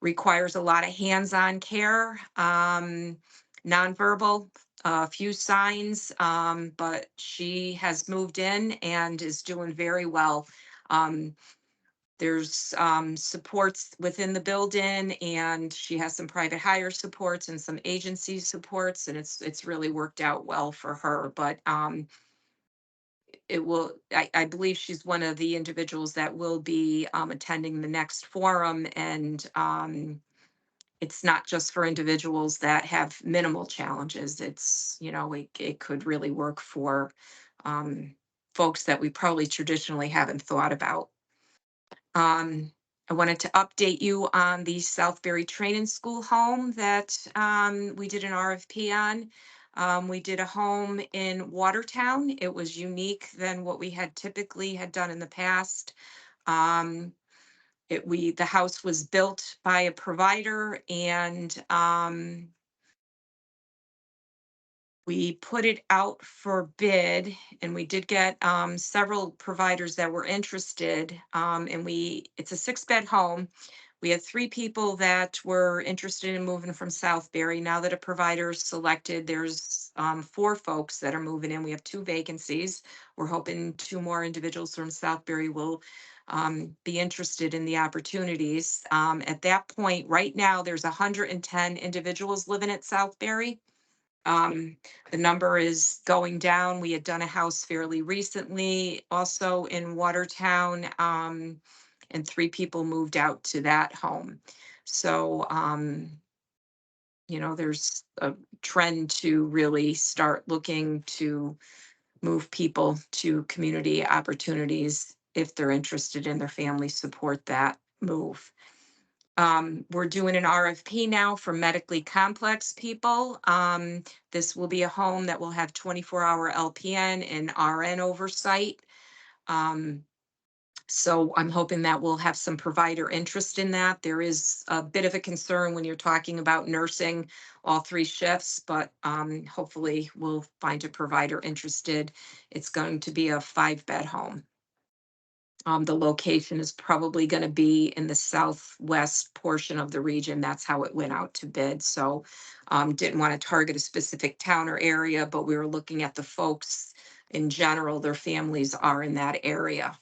requires a lot of hands-on care, nonverbal, a few signs, but she has moved in and is doing very well. There's supports within the building, and she has some private hire supports and some agency supports, and it's really worked out well for her. But it will, I believe she's one of the individuals that will be attending the next forum, and it's not just for individuals that have minimal challenges. It's, you know, it could really work for folks that we probably traditionally haven't thought about. I wanted to update you on the Southbury Training School home that we did an RFP on. We did a home in Watertown. It was unique than what we had typically had done in the past. The house was built by a provider, and we put it out for bid, and we did get several providers that were interested. And it's a 6-bed home. We had 3 people that were interested in moving from Southbury. Now that a provider is selected, there's 4 folks that are moving in. We have 2 vacancies. We're hoping 2 more individuals from Southbury will be interested in the opportunities. At that point, right now, there's 110 individuals living at Southbury. The number is going down. We had done a house fairly recently, also in Watertown, and 3 people moved out to that home. So, there's a trend to really start looking to move people to community opportunities if they're interested in their family support that move. We're doing an RFP now for medically complex people. This will be a home that will have 24-hour LPN and RN oversight. So I'm hoping that we'll have some provider interest in that. There is a bit of a concern when you're talking about nursing all 3 shifts, but hopefully we'll find a provider interested. It's going to be a 5-bed home. The location is probably going to be in the southwest portion of the region. That's how it went out to bid. So didn't want to target a specific town or area, but we were looking at the folks in general, their families are in that area.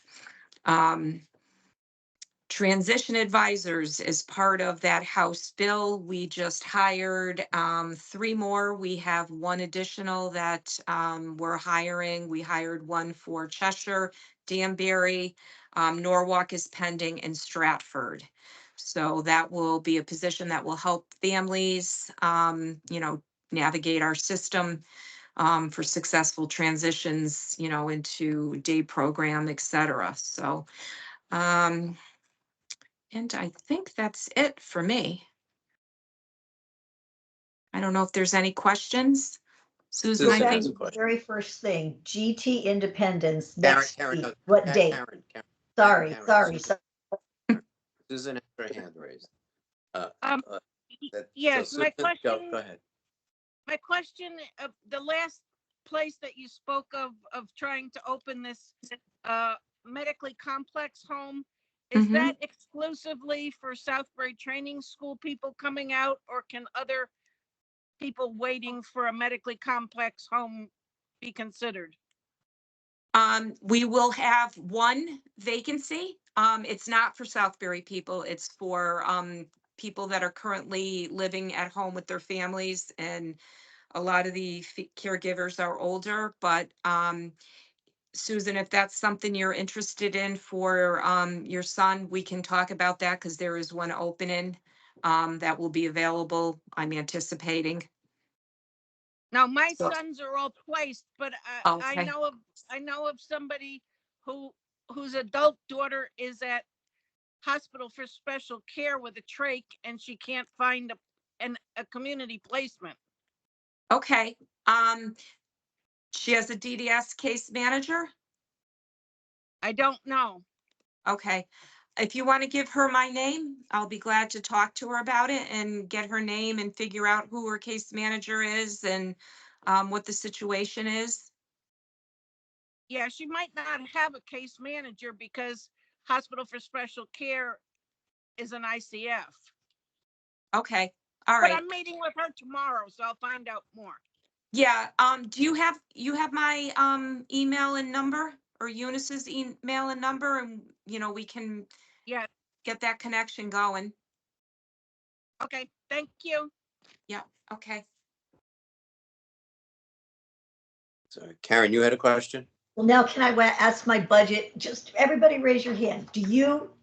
Transition advisors is part of that House bill. We just hired 3 more. We have 1 additional that we're hiring. We hired 1 for Cheshire, Danbury, Norwalk is pending, and Stratford. So that will be a position that will help families, navigate our system for successful transitions, into day program, et cetera. So, and I think that's it for me. I don't know if there's any questions. Susan, Go I back think, to the very first thing, GT Independence Karen, next Karen, week. no, What Ka- date? Karen, Karen, Sorry, Karen, sorry. Susan- Susan has her hand raised. Um, So Yes, my Susan, go question, ahead. my question, the last place that you spoke of trying to open this medically complex home, is Mhm. that exclusively for Southbury Training School people coming out, or can other people waiting for a medically complex home be considered? we will have 1 vacancy. It's not for Southbury people. It's for people that are currently living at home with their families, and a lot of the caregivers are older. But Susan, if that's something you're interested in for your son, we can talk about that, because there is 1 opening that will be available, I'm anticipating. Now, my So- sons are all placed, but I Okay. know of somebody whose adult daughter is at hospital for special care with a trach, and she can't find a community placement. Okay. She has a DDS case manager. I don't know. Okay. If you want to give her my name, I'll be glad to talk to her about it and get her name and figure out who her case manager is and what the situation is. Yeah, she might not have a case manager because hospital for special care is an ICF. Okay. All But right. I'm meeting with her tomorrow, so I'll find out more. Yeah. Do you have my email and number, or Eunice's email and number, and we can Yeah. get that connection going. Okay. Thank you. Yeah. Okay. So Karen, you had a question? Well, now can I ask my budget? Just everybody raise your hand.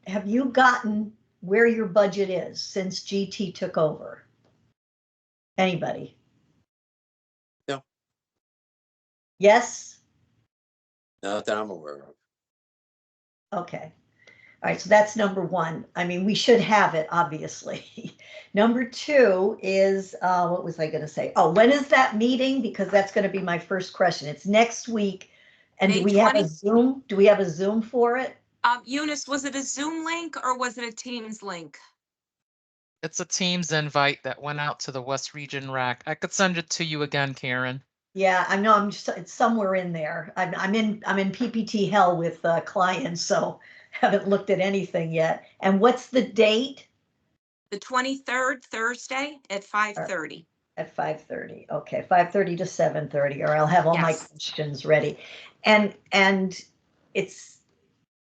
Have you gotten where your budget is since GT took over? Anybody? No. Yes? Not that I'm aware of. Okay. All right, so that's number 1. I mean, we should have it, obviously. Number 2 is, what was I going to say? Oh, when is that meeting? Because that's going to be my first question. It's next week. And do May we have a 20? Zoom? Do we have a Zoom for it? Eunice, was it a Zoom link or was it a Teams link? It's a Teams invite that went out to the West Region Rack. I could send it to you again, Karen. Yeah, I know. It's somewhere in there. I'm in PPT hell with clients, so haven't looked at anything yet. And what's the date? The 23rd, Thursday at 5:30. At 5:30. Okay, 5:30 to 7:30, or I'll have all my Yes. questions ready. And it's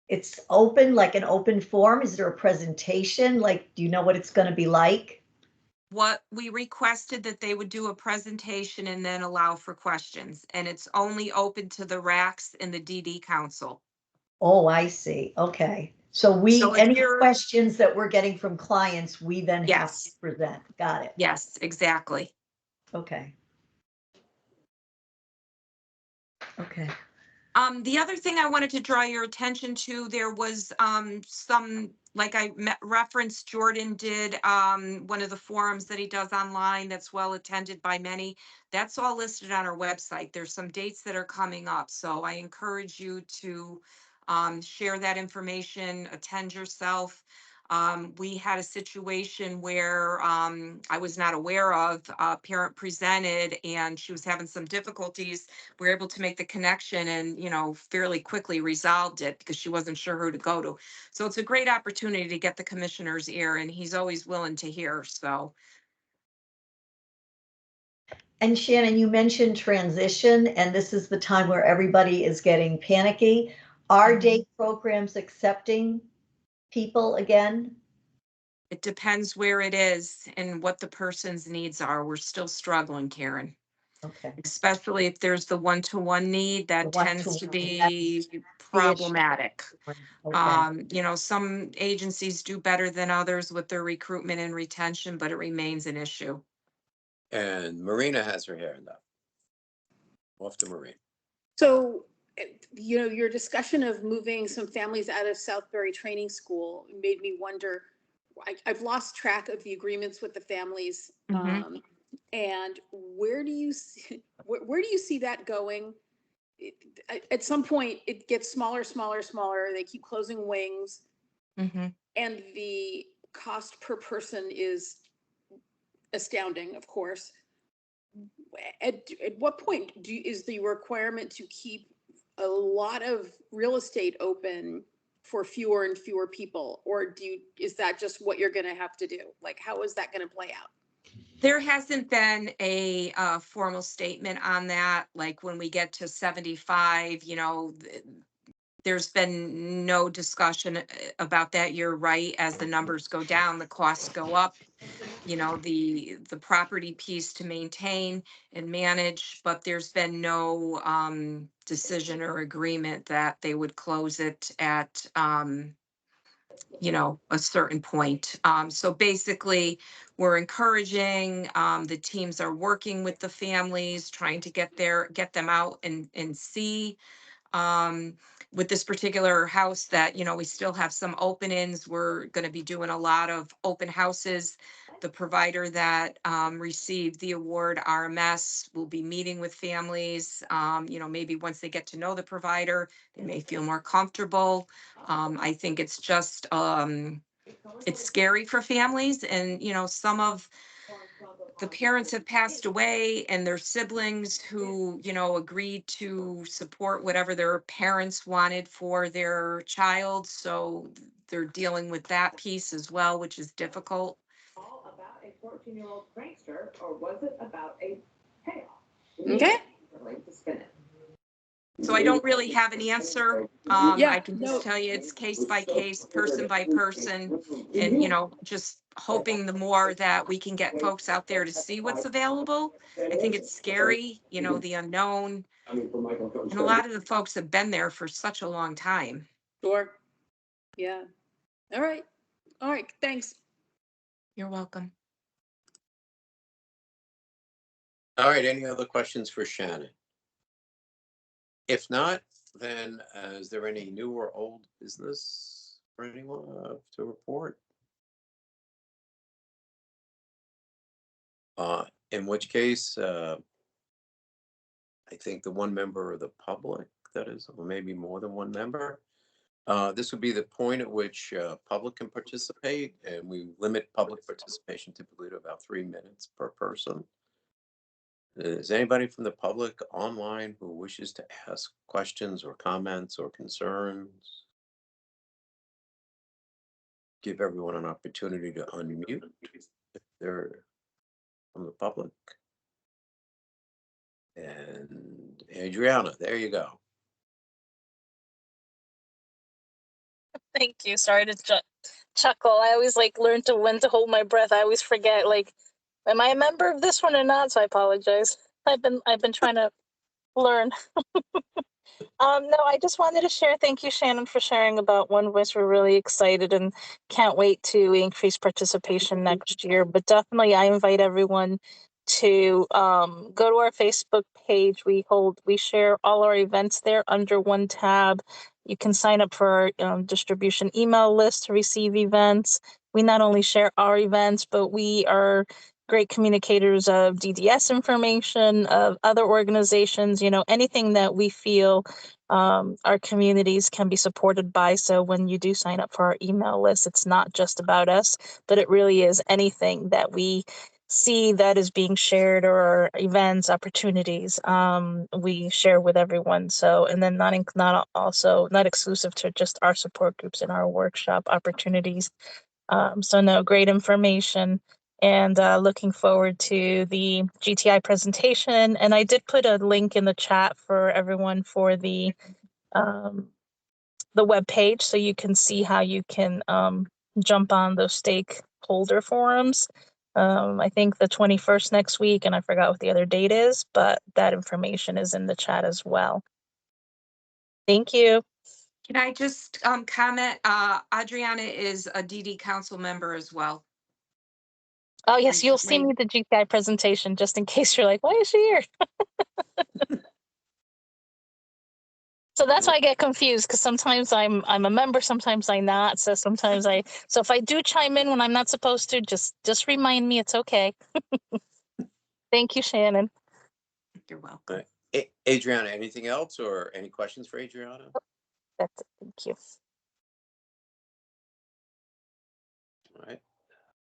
it's open, like an open forum? Is there a presentation? Like, do you know what it's going to be like? What we requested that they would do a presentation and then allow for questions, and it's only open to the RACs and the DD council. Oh, I see. Okay. So So if any you're- questions that we're getting from clients, we then have Yes. to present. Got it. Yes, exactly. Okay. Okay. The other thing I wanted to draw your attention to, there was some, like I referenced, Jordan did one of the forums that he does online that's well attended by many. That's all listed on our website. There's some dates that are coming up, so I encourage you to share that information, attend yourself. We had a situation where I was not aware of. A parent presented and she was having some difficulties. We were able to make the connection and, you know, fairly quickly resolved it because she wasn't sure who to go to. So it's a great opportunity to get the commissioner's ear, and he's always willing to hear. So. And Shannon, you mentioned transition, and this is the time where everybody is getting panicky. Are day programs accepting people again? It depends where it is and what the person's needs are. We're still struggling, Karen. Okay. Especially if there's the one-to-one need, that tends to be problematic. Okay. You know, some agencies do better than others with their recruitment and retention, but it remains an issue. And Marina has her hand up. Off to Marina. So, you know, your discussion of moving some families out of Southbury Training School made me wonder, I've lost track of the agreements with the families. And where do you see that going? At some point, it gets smaller, smaller, smaller. They keep closing wings. And the cost per person is astounding, of course. At what point is the requirement to keep a lot of real estate open for fewer and fewer people, or is that just what you're going to have to do? Like, how is that going to play out? There hasn't been a formal statement on that. Like when we get to 75, you know, there's been no discussion about that. You're right. As the numbers go down, the costs go up. You know, the property piece to maintain and manage, but there's been no decision or agreement that they would close it at you know, a certain point. So basically, we're encouraging, the teams are working with the families, trying to get them out and see. With this particular house that, you know, we still have some openings. We're going to be doing a lot of open houses. The provider that received the award, RMS, will be meeting with families. You know, maybe once they get to know the provider, they may feel more comfortable. I think it's just, it's scary for families, and, you know, some of the parents have passed away and their siblings who, you know, agreed to support whatever their parents wanted for their child. So they're dealing with that piece as well, which is difficult. All about a 14-year-old prankster, or was it about a payoff? Okay. To spin it. So I don't really have an answer. I can just tell you it's case by case, person by person, and, you know, just hoping the more that we can get folks out there to see what's available. I think it's scary, you know, the unknown. And a lot of the folks have been there for such a long time. Sure. Yeah. All right. All right. Thanks. You're welcome. All right, any other questions for Shannon? If not, then is there any new or old business for anyone to report? In which case, I think the one member of the public, that is, or maybe more than one member, this would be the point at which public can participate, and we limit public participation typically to about 3 minutes per person. Is anybody from the public online who wishes to ask questions or comments or concerns? Give everyone an opportunity to unmute if they're from the public. And Adriana, there you go. Thank you. Sorry to chuckle. I always like learn to when to hold my breath. I always forget, like, am I a member of this one or not? So I apologize. I've been trying to learn. No, I just wanted to share. Thank you, Shannon, for sharing about One Voice. We're really excited and can't wait to increase participation next year. But definitely, I invite everyone to go to our Facebook page. We share all our events there under one tab. You can sign up for our distribution email list to receive events. We not only share our events, but we are great communicators of DDS information, of other organizations, anything that we feel our communities can be supported by. So when you do sign up for our email list, it's not just about us, but it really is anything that we see that is being shared, or events, opportunities, we share with everyone. So, and then not exclusive to just our support groups and our workshop opportunities. So no, great information, and looking forward to the GTI presentation. And I did put a link in the chat for everyone for the web page, so you can see how you can jump on those stakeholder forums. I think the 21st next week, and I forgot what the other date is, but that information is in the chat as well. Thank you. Can I just comment? Adriana is a DD council member as well. Oh, yes, you'll see me at the GTI presentation, just in case you're like, why is she here? So that's why I get confused, because sometimes I'm a member, sometimes I'm not. So sometimes so if I do chime in when I'm not supposed to, just remind me. It's okay. Thank you, Shannon. You're welcome. Adriana, anything else or any questions for Adriana? That's it. Thank you. All right.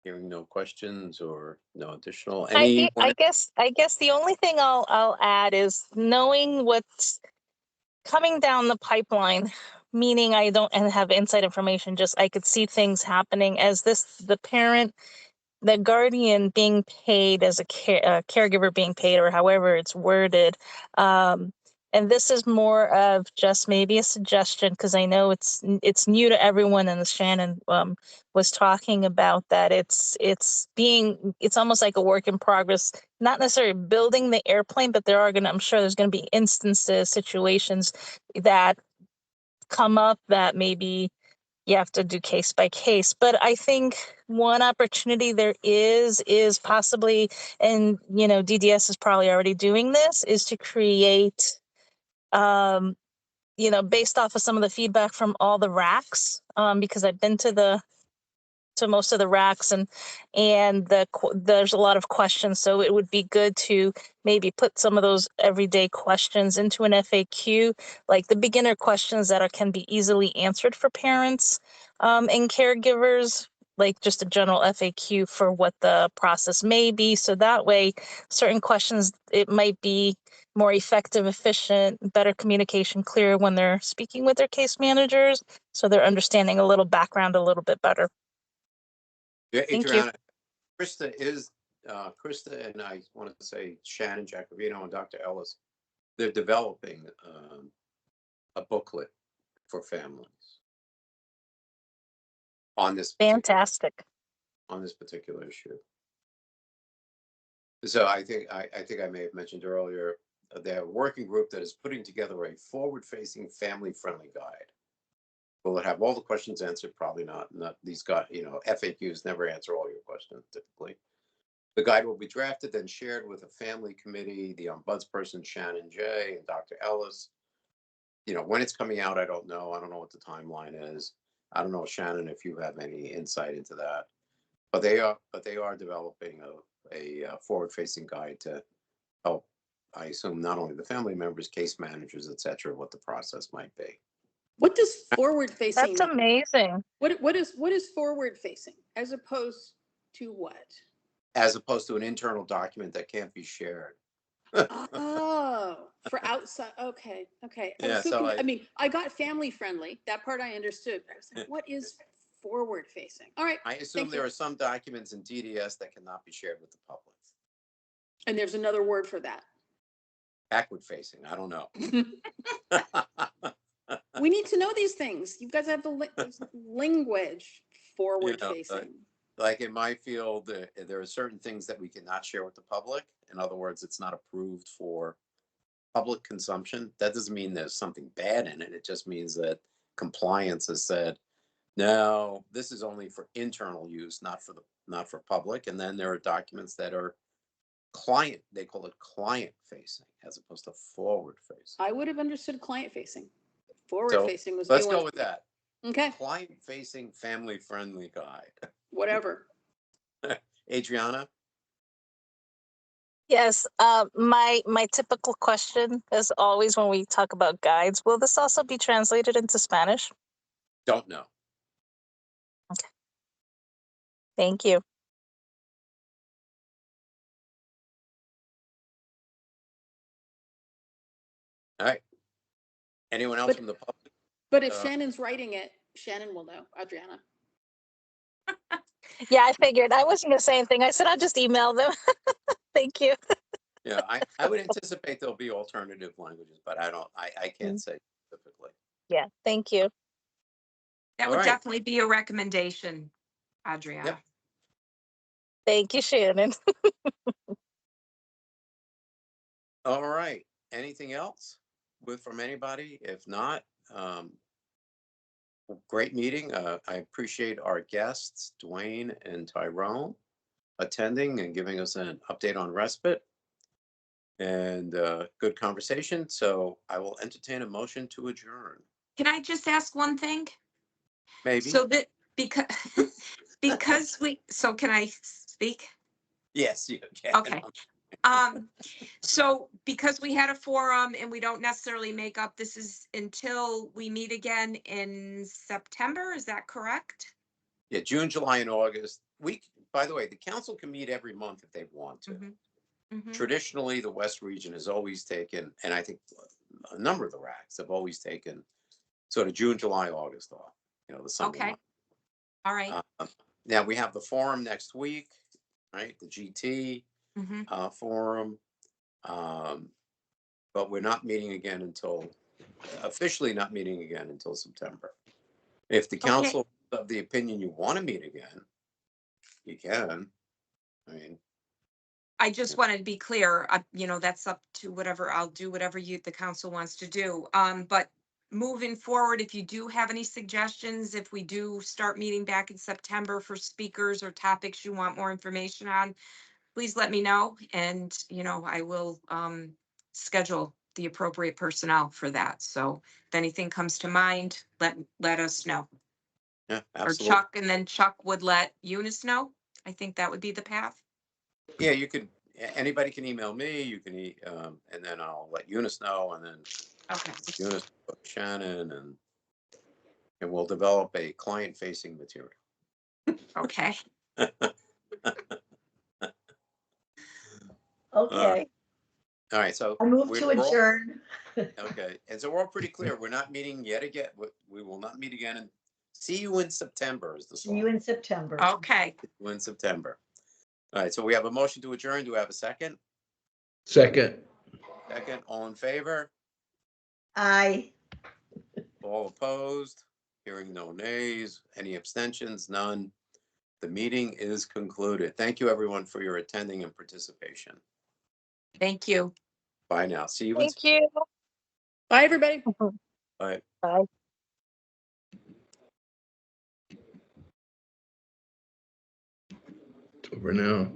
Hearing no questions or no additional. I guess the only thing I'll add is knowing what's coming down the pipeline, meaning I don't have inside information, just I could see things happening as the parent, the guardian being paid as a caregiver being paid, or however it's worded. And this is more of just maybe a suggestion, because I know it's new to everyone, and Shannon was talking about that. It's almost like a work in progress, not necessarily building the airplane, but I'm sure there's going to be instances, situations that come up that maybe you have to do case by case. But I think one opportunity there is possibly, and DDS is probably already doing this, is to create based off of some of the feedback from all the racks, because I've been to most of the racks, and there's a lot of questions. So it would be good to maybe put some of those everyday questions into an FAQ, like the beginner questions that can be easily answered for parents and caregivers, like just a general FAQ for what the process may be. So that way, certain questions, it might be more effective, efficient, better communication, clear when they're speaking with their case managers, so they're understanding a little background a little bit better. Yeah, Thank you. Krista and I want to say Shannon Jacobino and Dr. Ellis, they're developing a booklet for families on this fantastic on this particular issue. So I think I may have mentioned earlier, they have a working group that is putting together a forward-facing, family-friendly guide. Will it have all the questions answered? Probably not. These guys, FAQs never answer all your questions typically. The guide will be drafted, then shared with a family committee, the ombudsperson, Shannon J. and Dr. Ellis. When it's coming out, I don't know. I don't know what the timeline is. I don't know, Shannon, if you have any insight into that. But they are developing a forward-facing guide to help, I assume, not only the family members, case managers, et cetera, what the process might be. What does forward facing? That's amazing. What is forward facing as opposed to what? As opposed to an internal document that can't be shared. Oh, for outside. Okay. Yeah, I got family friendly. That part I understood. I was like, what is forward facing? All right. I assume there are some documents in DDS that cannot be shared with the public. And there's another word for that. Backward facing. I don't know. We need to know these things. You guys have the language forward You know, facing. like in my field, there are certain things that we cannot share with the public. In other words, it's not approved for public consumption. That doesn't mean there's something bad in it. It just means that compliance has said, no, this is only for internal use, not for public. And then there are documents that are client, they call it client facing as opposed to forward facing. I would have understood client facing. Forward So facing was let's new go with that. Okay, Client facing, family friendly guide. whatever. Adriana? Yes, my typical question is always when we talk about guides, will this also be translated into Spanish? Don't know. Thank you. All right. Anyone else But- from the public? But if Shannon's writing it, Shannon will know, Adriana. Yeah, I figured I wasn't gonna say anything. I said I'll just email them. Thank you. Yeah, I would anticipate there'll be alternative languages, but I can't say specifically. Yeah, thank you. That All would right. definitely be a recommendation, Adriana. Yep. Thank you, Shannon. All right. Anything else from anybody? If not, great meeting. I appreciate our guests, Dwayne and Tyrone, attending and giving us an update on respite. And good conversation. So I will entertain a motion to adjourn. Can I just ask one thing? Maybe. So that because so can I speak? Yes, you can. Okay. So because we had a forum and we don't necessarily make up, this is until we meet again in September, is that correct? Yeah, June, July, and August. By the way, the council can meet every month if they want to. Mhm. Traditionally, the West region has always taken, and I think a number of the racks have always taken sort of June, July, August off, the summer Okay. months. All right. Now we have the forum next week, right? The GT Mhm. forum. But we're not meeting again officially not meeting again until September. If the council is of the opinion you want to meet again, you can. I mean, I just wanted to be clear, that's up to whatever, I'll do whatever the council wants to do. But moving forward, if you do have any suggestions, if we do start meeting back in September for speakers or topics you want more information on, please let me know. And, I will schedule the appropriate personnel for that. So if anything comes to mind, let us know. yeah, Or absolutely. Chuck, and then Chuck would let Eunice know. I think that would be the path. Yeah, you could. Anybody can email me. You can, and then I'll let Eunice know, and then Okay. Eunice, Shannon, and we'll develop a client-facing material. Okay. Okay, All right. So I move to we're all- adjourn. Okay, and so we're all pretty clear. We're not meeting yet again. We will not meet again, and see you in September is the See you song. in September. Okay. See you in September. All right. So we have a motion to adjourn. Do we have a second? Second. Second. All in favor? Aye. All opposed? Hearing no nays. Any abstentions? None. The meeting is concluded. Thank you, everyone, for your attending and participation. Thank you. Bye now. See you. Thank you. Bye, everybody. Bye. Bye. It's over now.